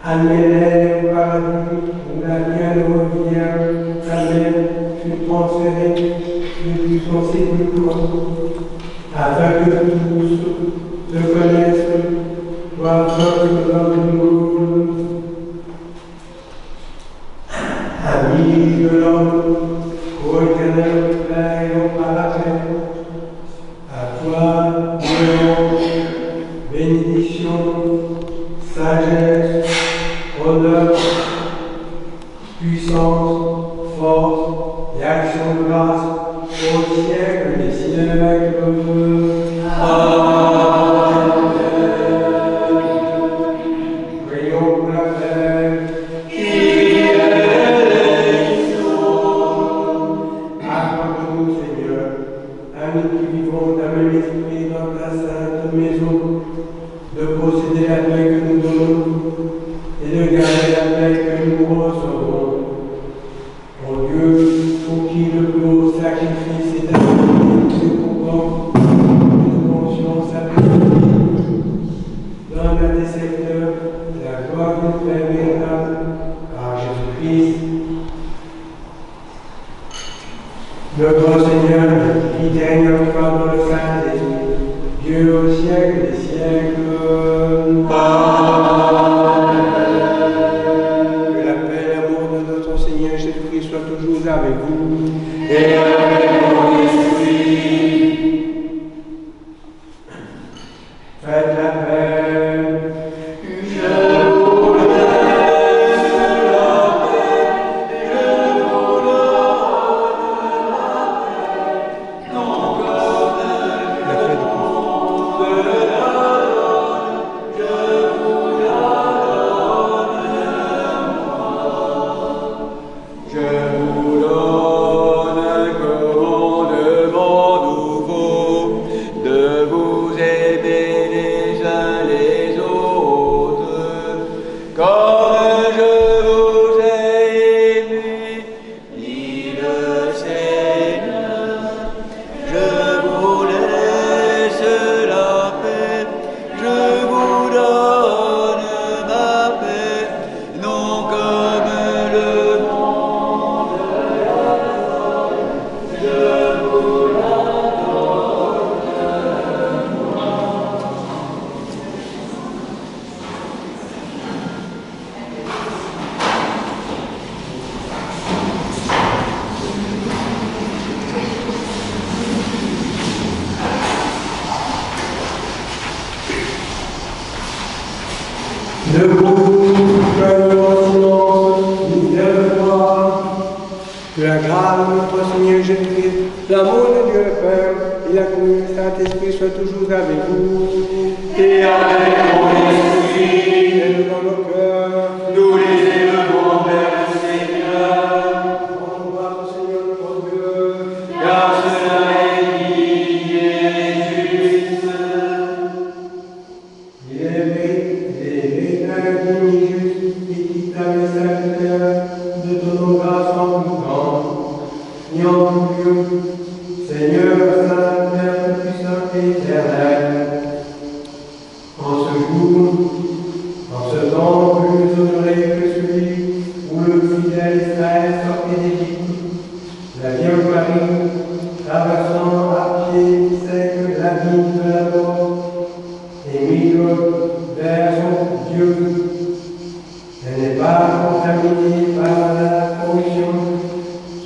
Amène-les au paradis où la bienheureuse Vierge, ta mère, fut transférée depuis son sépulcre, afin que tous te connaissent, toi seul de l'homme, ami de l'homme, ô éternel Père et au paradis, à toi, bénédiction, sagesse, honneur, puissance, force et action de grâce au siècle des siècles. Amen. Prions pour la paix. Accorde-nous, Seigneur, à nous qui vivons ta même esprit dans ta sainte maison, de posséder la paix que nous donnons et de garder la paix que nous recevons. Ô Dieu, pour qui le plus haut sacrifice est accompli pour une conscience apaisée, donne à tes serviteurs la gloire d'une paix véritable par Jésus-Christ. Notre Seigneur, qui règne encore dans le Saint-Esprit, Dieu au siècle des siècles. Amen. Que la paix et l'amour de notre Seigneur Jésus-Christ soient toujours avec vous. Et avec mon esprit. Faites la paix. Je vous laisse la paix. Je vous donne la paix. Non, la paix de de vous aimer les uns Debout, joyeux en silence, nous viens de voir que la grâce de notre Seigneur Jésus-Christ, l'amour de Dieu le Père et la communion du Saint-Esprit soient toujours avec vous. Et avec ton esprit, Et dans nos cœurs, nous les élevons vers le Seigneur, rendons grâce au Seigneur notre Dieu. car cela est digne et juste. Il est véritable, digne et juste, équitable et salutaire, de ton grâce en tout temps. Et en tout lieu, Seigneur, Saint, Père puissant et éternel, en ce jour, en ce temps plus honoré que celui où le fidèle Israël sortait d'Égypte, la Vierge Marie, traversant à pied sec la vigne de la mort, et migre vers son Dieu. Elle n'est pas contaminée par la corruption,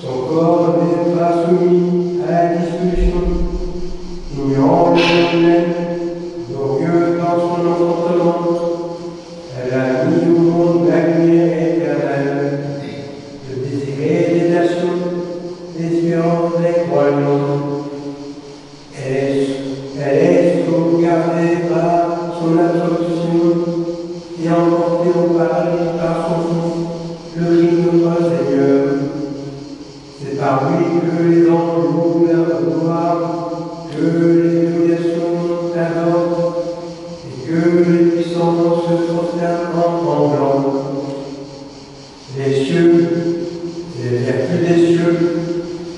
son corps n'est pas soumis à la dissolution, ignorant le même, glorieux dans son enfantement. Elle a mis au monde la lumière éternelle, le désiré des nations, l'espérance des croyants. Elle est sauvegardée par son adoption et emportée au paradis par son Fils, le Christ notre Seigneur. C'est par lui que les anges louent la gloire, que les dominations t'adorent et que les puissances se prosternent en tremblant. Les cieux, les vertus des cieux,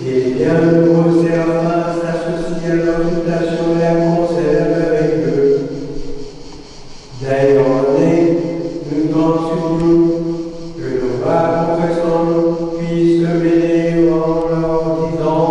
et les bienheureux séraphins s'associent à leur invitation et la conservent avec eux. D'ailleurs, nous t'en supplions que nos bas confessants puissent se mêler en leur disant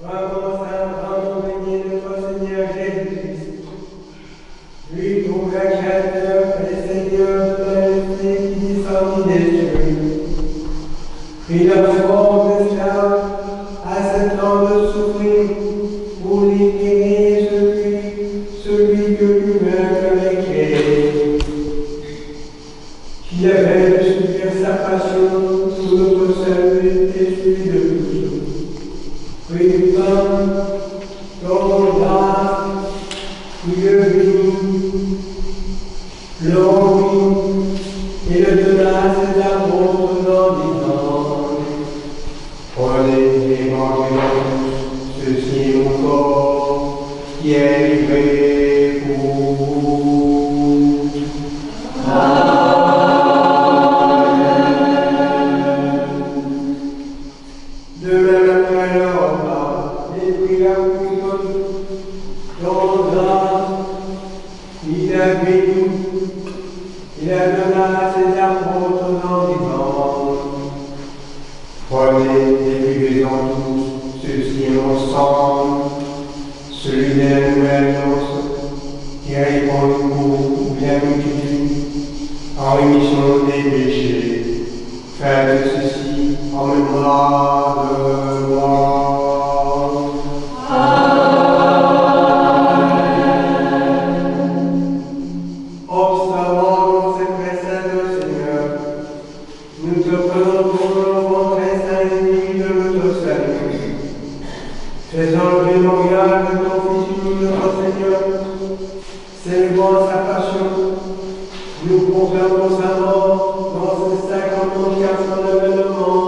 Vraiment saint, vraiment béni notre Seigneur Jésus-Christ. Lui trouve le Créateur et Seigneur de l'Esprit qui descendit des cieux. Prit la forme d'esclave, acceptant de souffrir pour libérer celui que lui-même avait créé. Qui avait de subir sa passion sous notre salut et celui de tous. Prit du pain, ton grâce, qui le bénit, le remplit et le donna à ses apôtres en disant prenez et mangez, ceci est mon corps qui est livré pour vous. De même après le repas, il prit la coupe, dans grâce, il la bénit, il la donna à ses apôtres en disant prenez et buvez-en tous, ceci est mon sang, celui de la nouvelle alliance, qui répand pour bien multitude, en rémission des péchés. Faites ceci en mémoire de moi. Observant cette précède, Seigneur, nous te présentons l'enfant très saint et béni de notre salut. Faisant le mémorial de ton Fils unique, notre Seigneur, célébrant sa passion, nous confirmons sa mort dans ce sacrement qui a son avènement.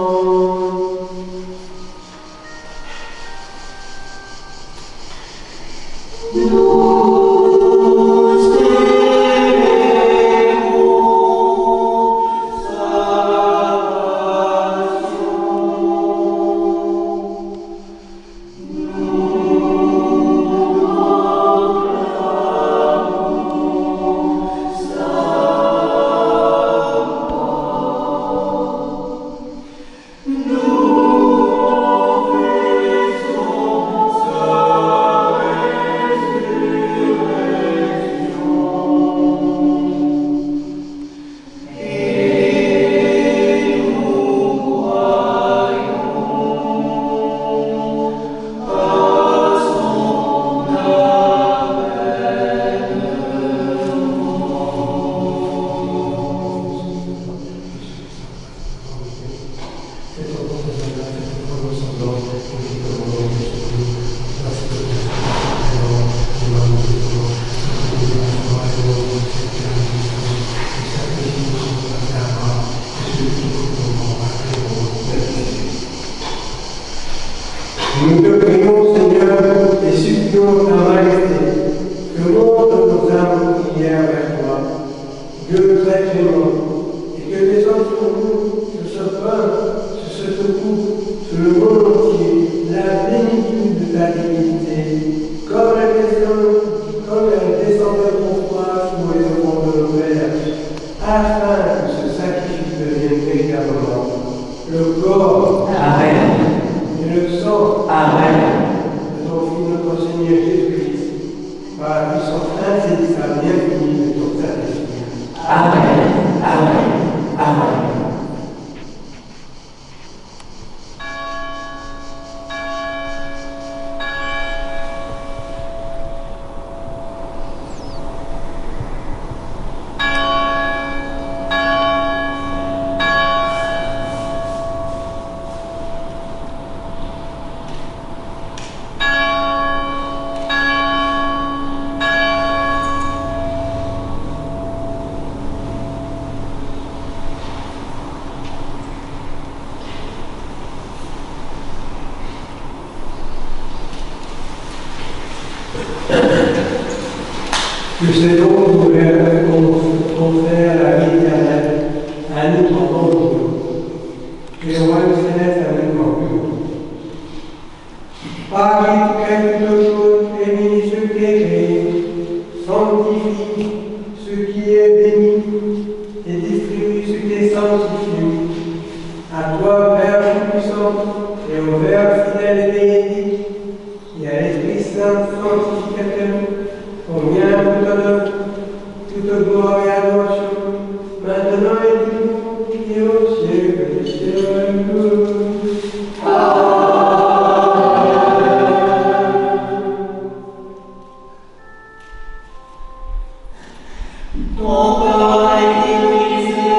Nous te prions, Seigneur, et supplions ta majesté, que monte nos âmes hier vers toi, Dieu très clément, et que descende sur nous, sur ce pain, sur ce secours, sur le monde entier, la plénitude de ta divinité, comme elle descendait autrefois sur les enfants de nos pères, afin que ce sacrifice devienne véritablement le corps. Amen. Et le sang Amen. de ton Fils, notre Seigneur Jésus-Christ, par la puissance insaisissable et infinie de ton Saint-Esprit. Amen. Amen. Amen. Que ces dons confèrent la vie éternelle à nous en tant que nous. Que le royaume céleste à nous en plus. Par qui tu crées toutes choses et bénis ce qui est créé, sanctifie ce qui est béni et distribue ce qui est sanctifié. À toi, Père Tout-Puissant, et au Père fidèle et bénédicte, et à l'Esprit Saint sanctificateur, combien toute honneur, toute gloire et adoration, maintenant et toujours, et au siècle des siècles. Ton corps est brisé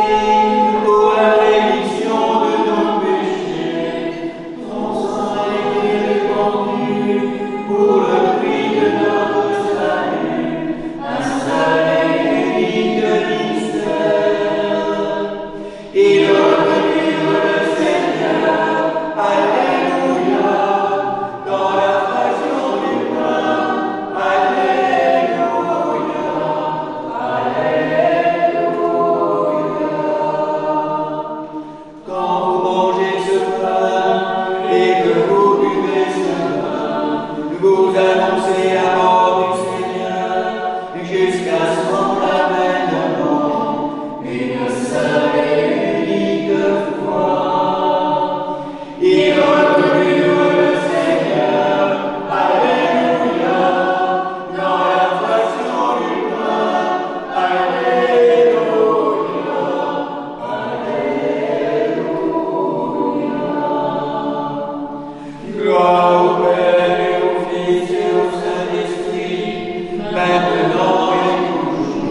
pour la rémission de nos péchés. Ton sang est répandu pour le prix de notre salut. Un seul et unique mystère. Il reconnurent le Seigneur, alléluia, dans la fraction du pain, alléluia. Quand vous mangez ce pain et que vous buvez ce vin, vous annoncez la mort du Seigneur jusqu'à son avènement. Une seule et unique fois. Il reconnurent le Seigneur, alléluia, dans la fraction du pain, alléluia. Gloire au Père et au Fils et au Saint-Esprit, maintenant et toujours.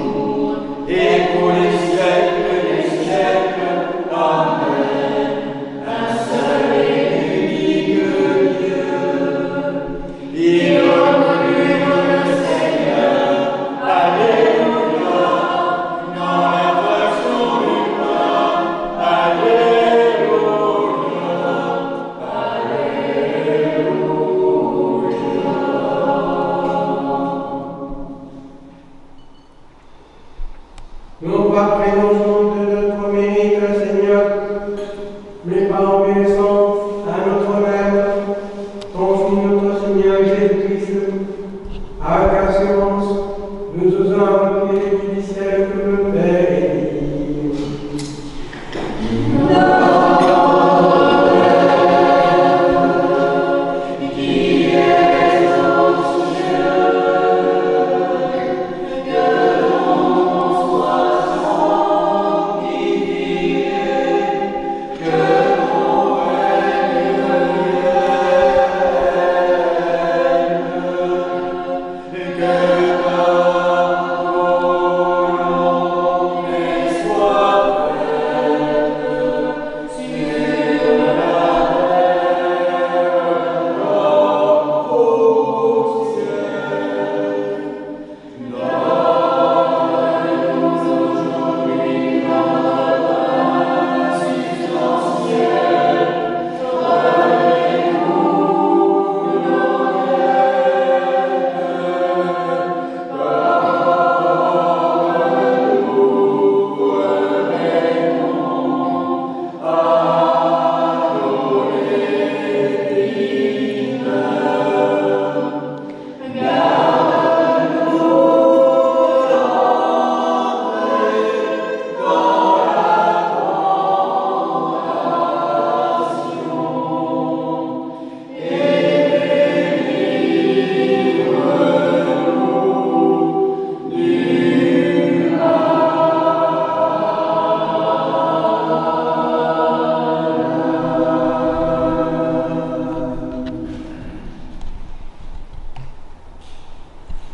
non pas prénom de notre mérite, Seigneur, mais par obéissance à notre Maître, ton Fils, notre Seigneur Jésus-Christ, avec assurance, nous osons invoquer du ciel que le Père est dit.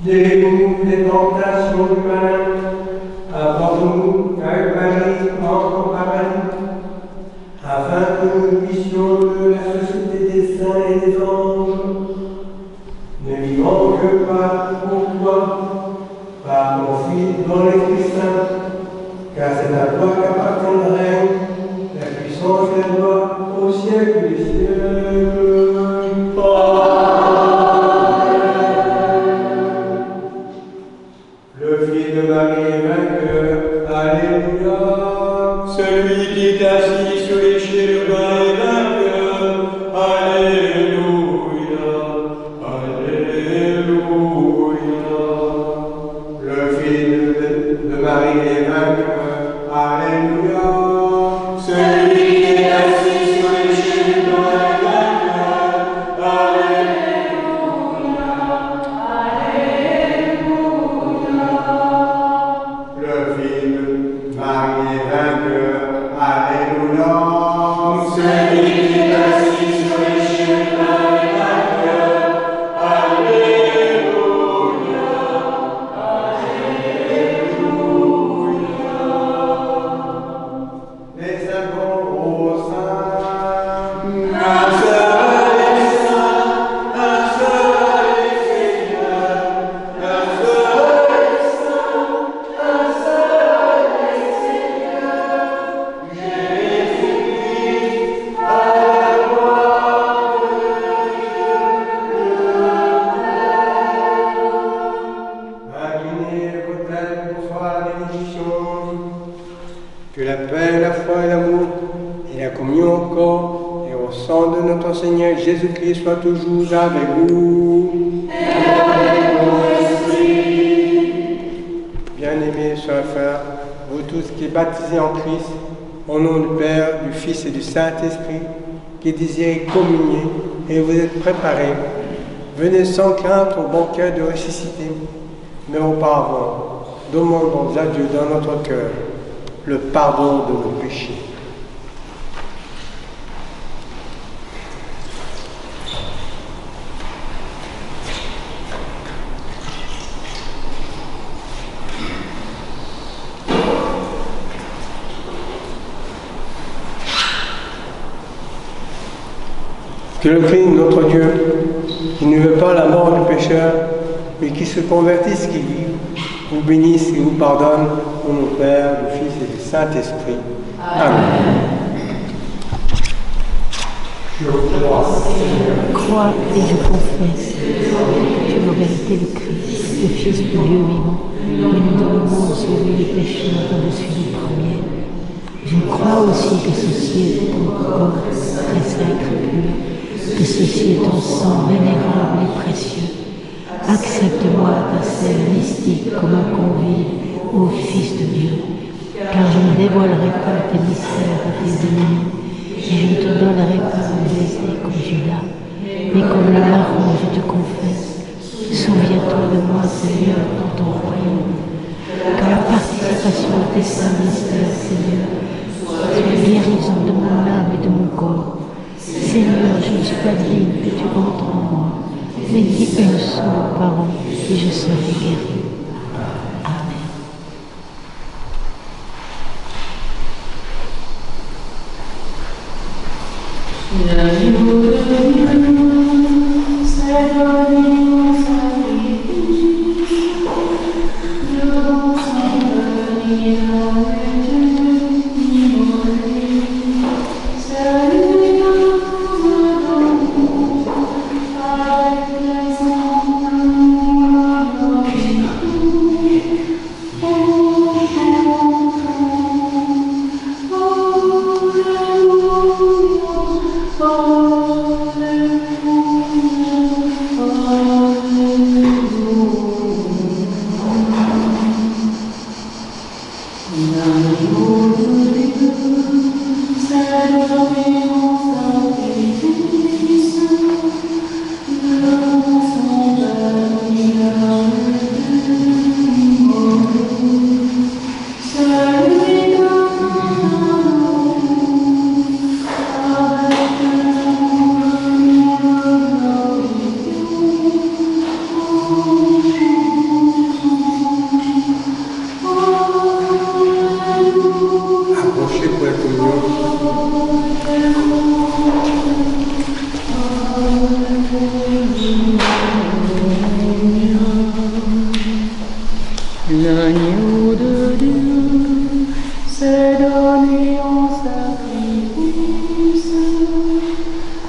Délivrez-nous des tentations du malin, apporte-nous avec Marie en ton paradis, afin que nous puissions de la société des saints et des anges, ne vivons que pour toi, par ton Fils dans l'Esprit Saint, car c'est à toi qu'appartient le règne, la puissance et la gloire au siècle des siècles. Le Fils de Marie est vainqueur, alléluia. Celui qui est assis sur les chérubins est vainqueur, alléluia, alléluia. Le Fils de Marie est vainqueur, alléluia. Celui qui est assis sur les chérubins est vainqueur, alléluia, Le Fils de Marie est vainqueur, alléluia. celui qui est assis sur les chérubins est vainqueur, alléluia, Les saints au sein. un seul est saint, un seul est Seigneur, un seul est saint, un seul est Seigneur, Jésus-Christ, à la gloire de Dieu le Père. Inclinez vos têtes pour voir la bénédiction. Que la paix, la foi et l'amour et la communion au corps et au sang de notre Seigneur Jésus-Christ soient toujours avec vous. Bien-aimés sœurs et frères, vous tous qui êtes baptisés en Christ, au nom du Père, du Fils et du Saint-Esprit, qui désirez communier et vous êtes préparés, venez sans crainte au banquet de ressuscité. Mais auparavant, demandons à Dieu dans notre cœur le pardon de nos péchés. Que le Christ, notre Dieu, qui ne veut pas la mort du pécheur, mais qui se convertisse, qui vit, vous bénisse et vous pardonne, au nom du Père, du Fils et du Saint-Esprit. Amen. Je crois et je confesse que vous êtes le Christ, le Fils du Dieu vivant, venu dans le monde sauver les péchés de est ton corps très sacré et pur, que ceci est ton sang vénérable et précieux. Accepte-moi ta scène mystique comme un convive au Fils de Dieu, car je ne dévoilerai pas tes mystères à tes ennemis, et je ne te donnerai pas un baiser comme Judas, mais comme le larron je te confesse. Souviens-toi de moi, Seigneur, dans ton royaume, que la participation à tes saints mystères, Seigneur, soit guérison de mon âme et de mon corps. Seigneur, je ne suis pas digne que tu entres en moi, mais dis une seule parole et je serai guéri. Amen. L'agneau de Dieu s'est donné en sacrifice, devant son venir immolé. Salut à tous avec les L'agneau de Dieu s'est donné en sacrifice,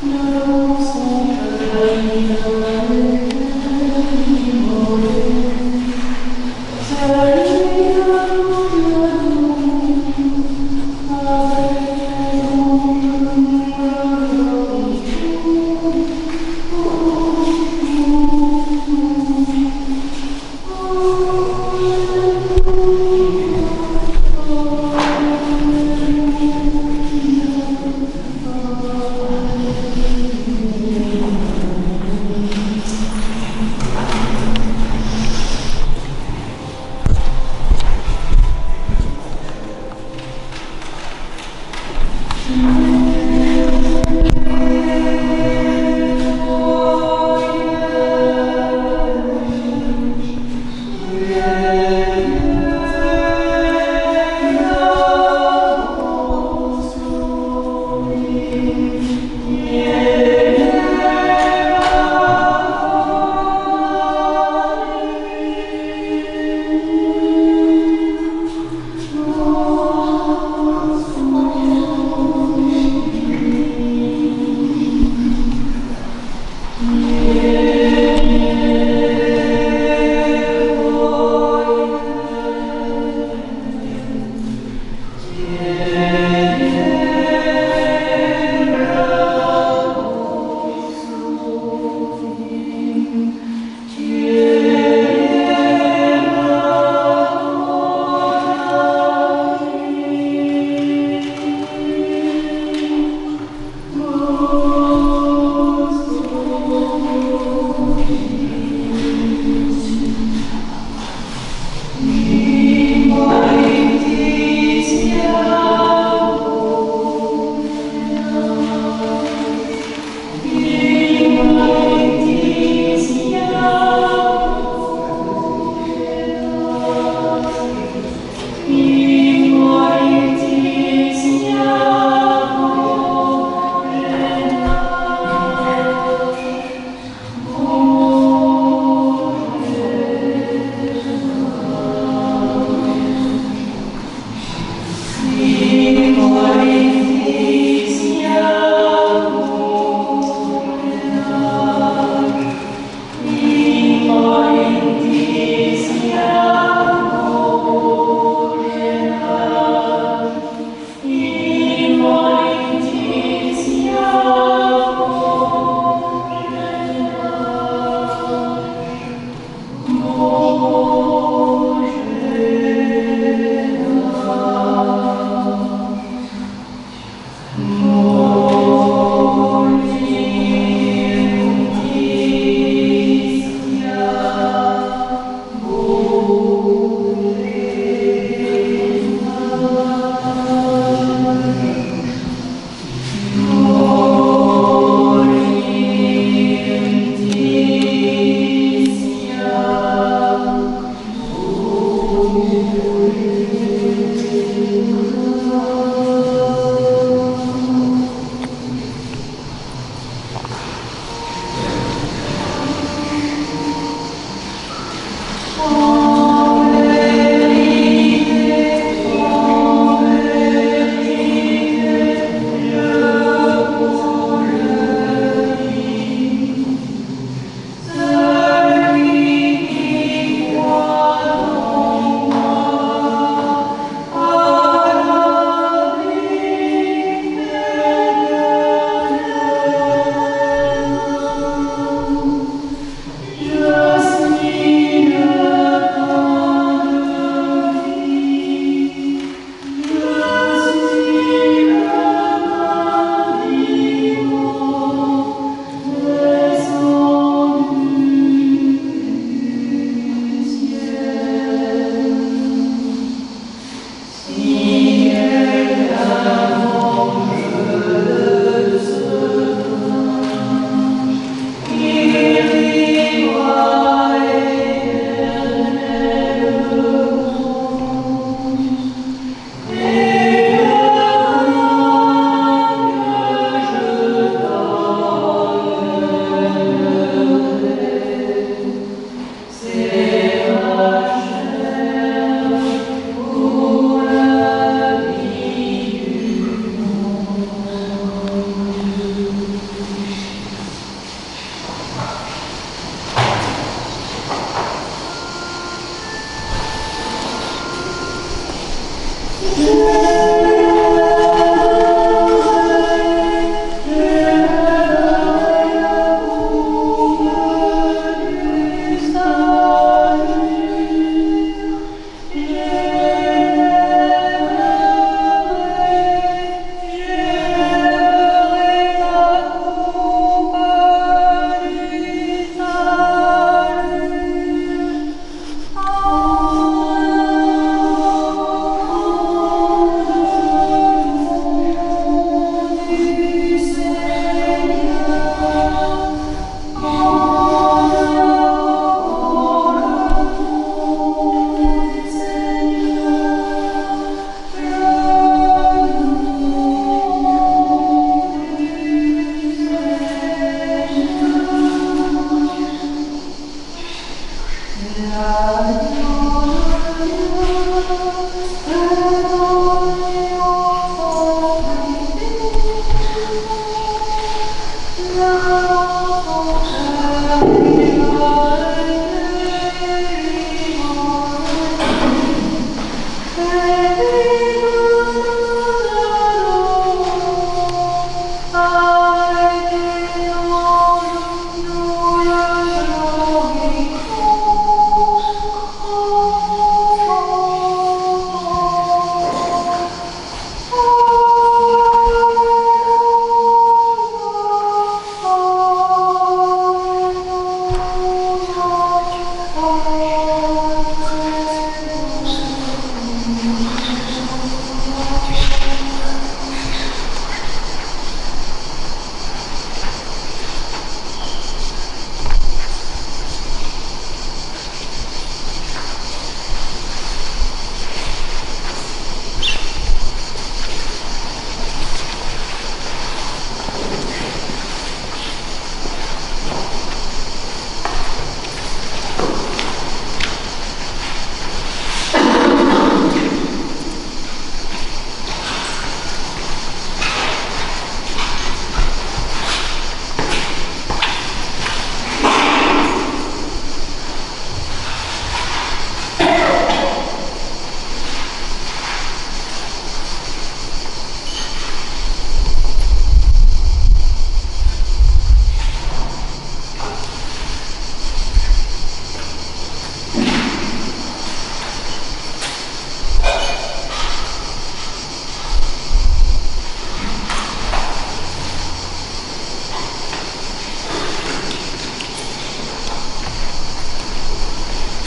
devant son Père immolé. Salut à nous, avec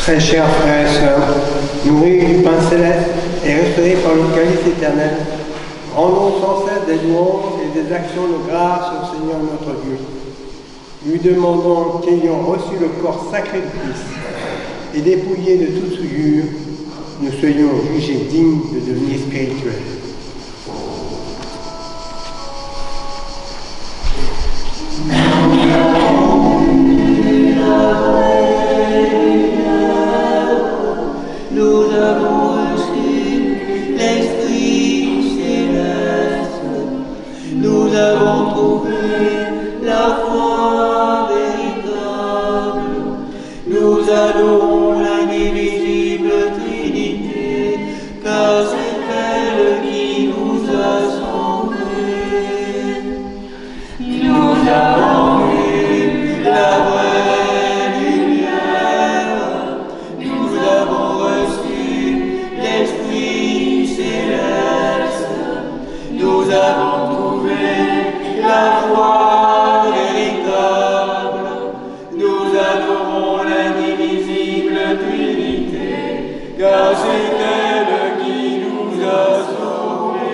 Très chers frères et sœurs, nourris du pain céleste et restaurés par le calice éternel, rendons sans cesse des louanges et des actions de grâce au Seigneur notre Dieu. Lui demandons qu'ayant reçu le corps sacré de Christ et dépouillés de toute souillure, nous soyons jugés dignes de devenir spirituels. Nous avons reçu l'Esprit céleste, nous avons trouvé la foi véritable, nous adorons l'indivisible Trinité, car c'est elle qui nous a sauvés. Nous avons vu la vraie lumière, nous avons reçu l'Esprit céleste, nous avons trouvé la foi véritable, nous adorons l'indivisible Trinité, car c'est elle qui nous a sauvés.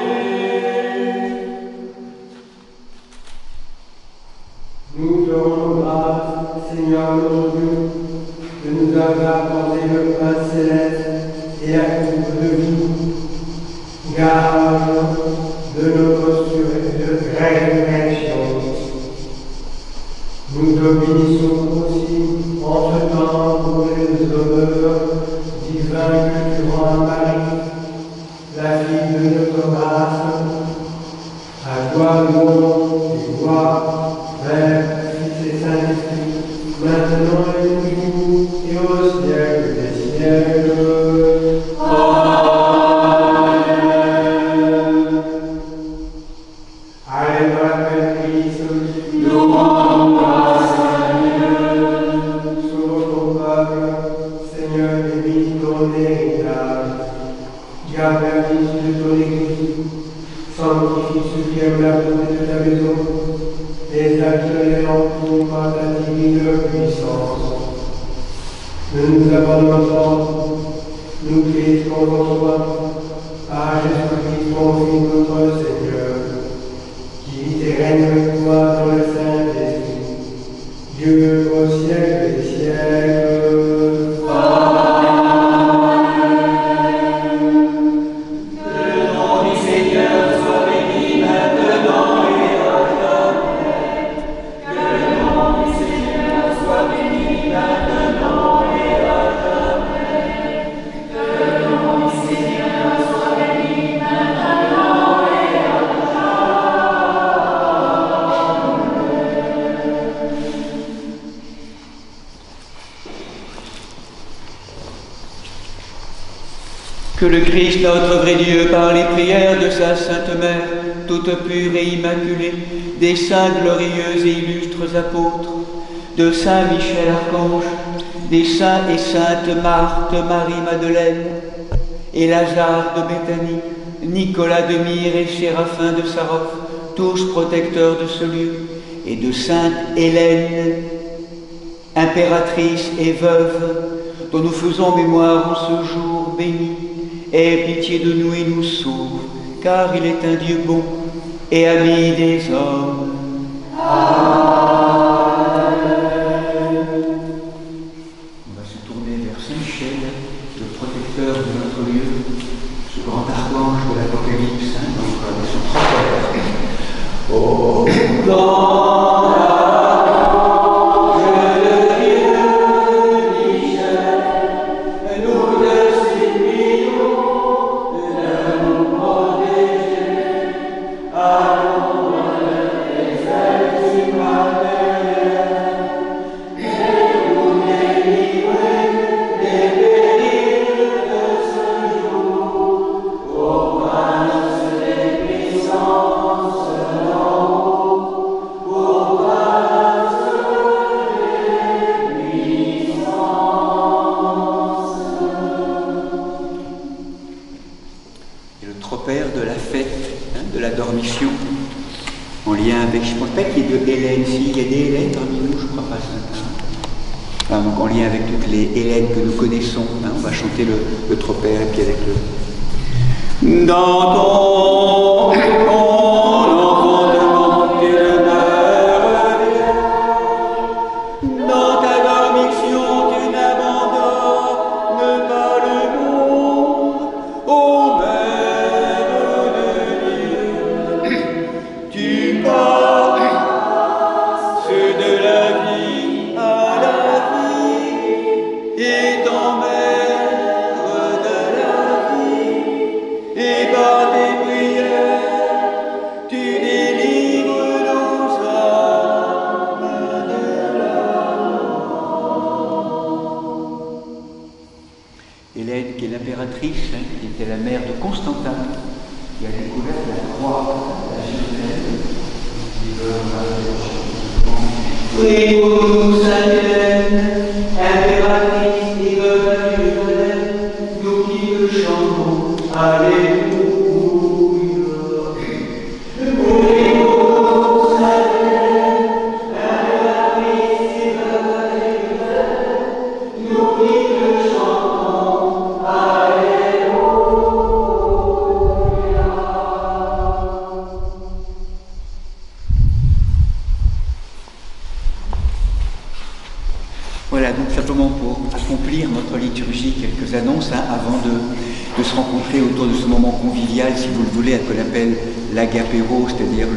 Nous te rendons grâce, Seigneur notre Dieu, de nous avoir accordé le pain céleste et la coupe de vie, gage de notre résurrection. Nous te bénissons aussi en ce temps pour les honneurs divins que tu rends à Marie, la fille de notre grâce. À toi le nom et gloire, Père, Fils et Saint-Esprit, maintenant et toujours et au siècle des siècles. Amen. Allez dans la paix de Christ, nous rendons grâce à Dieu. Sauve ton peuple, Seigneur, bénis ton héritage. Garde la vie de ton Église, sanctifie ceux qui aiment la bonté de ta maison, les accueille l'entour par ta divine puissance. Ne nous abandonnons pas, nous crissons en toi, par Jésus-Christ, ton Fils, notre Seigneur, qui vit et règne avec toi dans le Saint-Esprit, Dieu au siècle des siècles. Amen. Le nom du Seigneur soit béni maintenant et à jamais. Que le nom du Seigneur soit béni maintenant et à jamais. Que le nom du Seigneur soit béni maintenant et à Que le Christ, notre vrai Dieu, par les prières de sa Sainte Mère, toute pure et immaculée, des saints glorieux et illustres apôtres, de Saint Michel Archange, des saints et saintes Marthe, Marie-Madeleine, et Lazare de Béthanie, Nicolas de Myre et Séraphin de Sarov, tous protecteurs de ce lieu, et de Sainte Hélène, impératrice et veuve, dont nous faisons mémoire en ce jour béni. Aie pitié de nous et nous sauve, car il est un Dieu bon et ami des hommes. Amen. On va se tourner vers Saint Michel, le protecteur de notre lieu, ce grand archange de l'Apocalypse, donc avec son propre. Oh, grand archange de Dieu, Michel, nous te supplions de nous protéger. Allons dans les ailes immatérielles et nous délivrer des périls de ce jour. Ô prince des puissances d'en haut, ô prince des puissances. Et le tropère de la fête, de la dormition, en lien avec, je ne pense pas qu'il y ait de Hélène, si, il y a des Hélènes parmi nous, je ne crois pas, Saint. Enfin, donc en lien avec toutes les Hélènes que nous connaissons. Hein, on va chanter le tropère et puis avec le... Dans ton enfantement et le meurtre, dans ta dormition tu n'abandonnes pas le monde, ô Mère de Dieu, tu passes de la vie à la vie et t'emmènes de la vie. Et par tes prières, tu délivres nos âmes de la mort. Hélène, qui est l'impératrice, hein, qui était la mère de Constantin, qui a découvert la croix, la Jérusalem. Prie pour nous, Sainte Hélène, impératrice et veuve de Jérusalem, nous qui le chantons. Alléluia. Voilà, donc simplement pour accomplir notre liturgie, quelques annonces hein, avant de se rencontrer autour de ce moment convivial, si vous le voulez, qu'on appelle l'agapéro, c'est-à-dire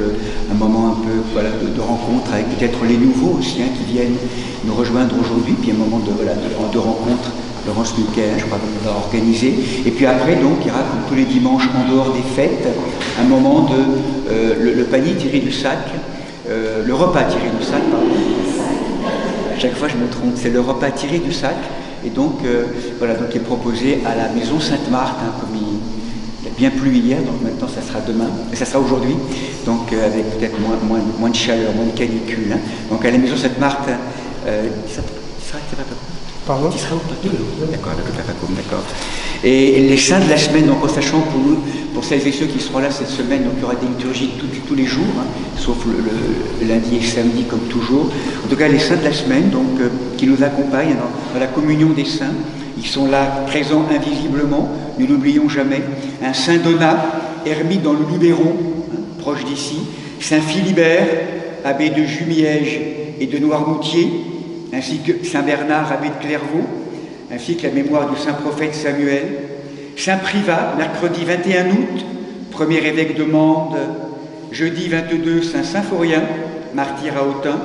un moment un peu voilà, de rencontre avec peut-être les nouveaux aussi hein, qui viennent nous rejoindre aujourd'hui, puis un moment de rencontre. Laurence Luquet, je crois qu'on va organiser. Et puis après, donc, il y aura comme tous les dimanches en dehors des fêtes, un moment de le panier tiré du sac, le repas tiré du sac, pardon. Chaque fois je me trompe, c'est le repas tiré du sac, et donc voilà, donc qui est proposé à la maison Sainte-Marthe, hein, comme il a bien plu hier, donc maintenant ça sera demain, ça sera aujourd'hui, donc avec peut-être moins de chaleur, moins de canicule. Hein. Donc à la maison Sainte-Marthe, Pardon ? Qui sera au Papa, d'accord, avec le Papa Côme, d'accord. Et les saints de la semaine, donc en sachant pour nous, pour celles et ceux qui seront là cette semaine, donc il y aura des liturgies tous les jours, hein, sauf le lundi et samedi comme toujours. En tout cas, les saints de la semaine, donc qui nous accompagnent dans la communion des saints, ils sont là, présents invisiblement, nous n'oublions jamais. Un Saint Donat, ermite dans le Luberon, hein, proche d'ici. Saint Philibert, abbé de Jumièges et de Noirmoutier, ainsi que Saint Bernard, abbé de Clairvaux, ainsi que la mémoire du saint prophète Samuel. Saint Privat, mercredi 21 août, premier évêque de Mende. Jeudi 22, Saint Symphorien, martyr à Autun.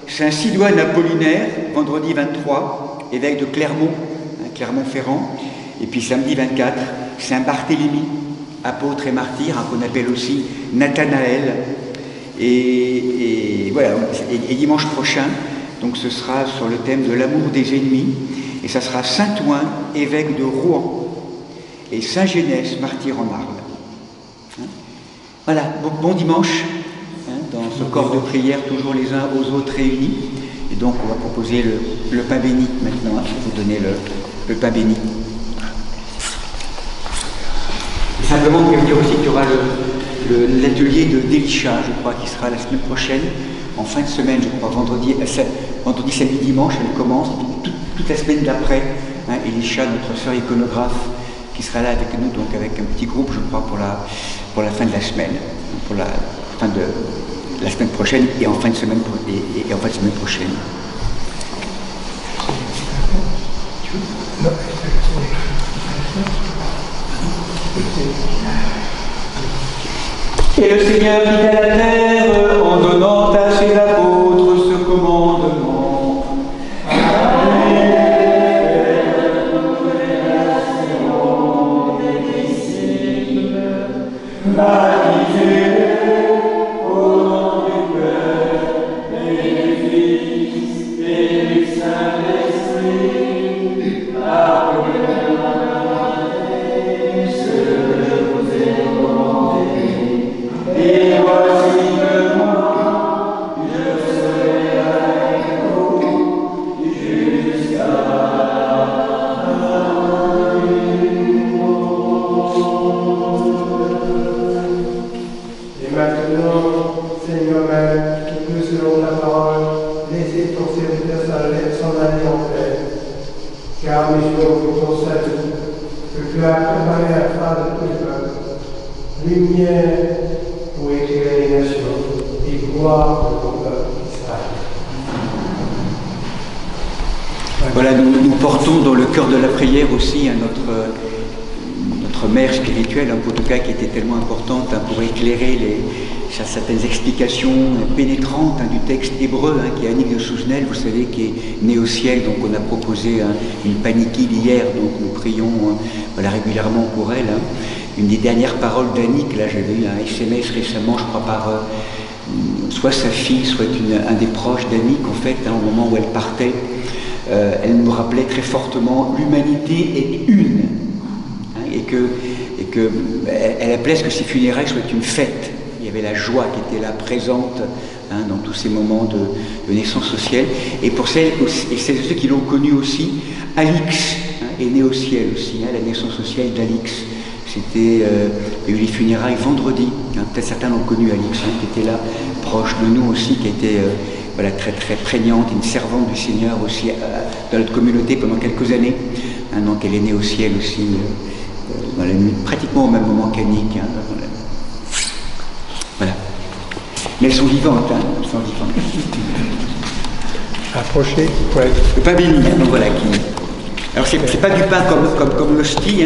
Saint Sidoine Apollinaire, vendredi 23, évêque de Clermont, hein, Clermont-Ferrand. Et puis samedi 24, Saint Barthélemy, apôtre et martyr, hein, qu'on appelle aussi Nathanaël. Et voilà, et dimanche prochain, donc ce sera sur le thème de l'amour des ennemis, et ça sera Saint-Ouen, évêque de Rouen, et Saint-Génès, martyr en Arles. Hein, voilà, bon dimanche, hein, dans ce corps de prière, toujours les uns aux autres réunis. Et donc on va proposer le pain béni maintenant, hein, je vais vous donner le pain béni. Et simplement pour vous dire aussi qu'il y aura l'atelier d'Elisha, je crois, qui sera la semaine prochaine, en fin de semaine, je crois, vendredi, samedi, dimanche, elle commence, toute la semaine d'après, hein, Elisha, notre sœur iconographe, qui sera là avec nous, donc avec un petit groupe, je crois, pour la fin de la semaine, pour la fin de la semaine prochaine et en fin de semaine, et en fin de semaine prochaine. Et le Seigneur dit à la terre, en donnant à ses apôtres ce commandement. lumière pour éclairer les nations et gloire pour le peuple d'Israël. Voilà, nous portons dans le cœur de la prière aussi notre mère spirituelle, en tout cas qui était tellement importante pour éclairer certaines explications pénétrantes du texte hébreu, qui est Annick de Souzenel, vous savez, qui est née au ciel. Donc on a proposé une paniquille hier, donc nous prions régulièrement pour elle. Une des dernières paroles d'Annick, là j'avais eu un SMS récemment, je crois par soit sa fille, soit un des proches d'Annick, en fait, au moment où elle partait. Elle nous rappelait très fortement l'humanité est une, et que elle appelait ce que ces funérailles soient une fête. Il y avait la joie qui était là présente dans tous ces moments de naissance au ciel. Et pour celles et ceux qui l'ont connu aussi, Alix est né au ciel aussi, la naissance au ciel d'Alix. C'était il y a eu les funérailles vendredi. Peut-être certains l'ont connu, Alix, qui était là, proche de nous aussi, qui était très très prégnante, une servante du Seigneur aussi dans notre communauté pendant quelques années. Donc elle est née au ciel aussi, dans la nuit, pratiquement au même moment qu'Annick. Voilà. Mais elles sont vivantes, elles sont vivantes. Approchez, le pain béni, donc voilà. Alors c'est pas du pain comme l'hostie,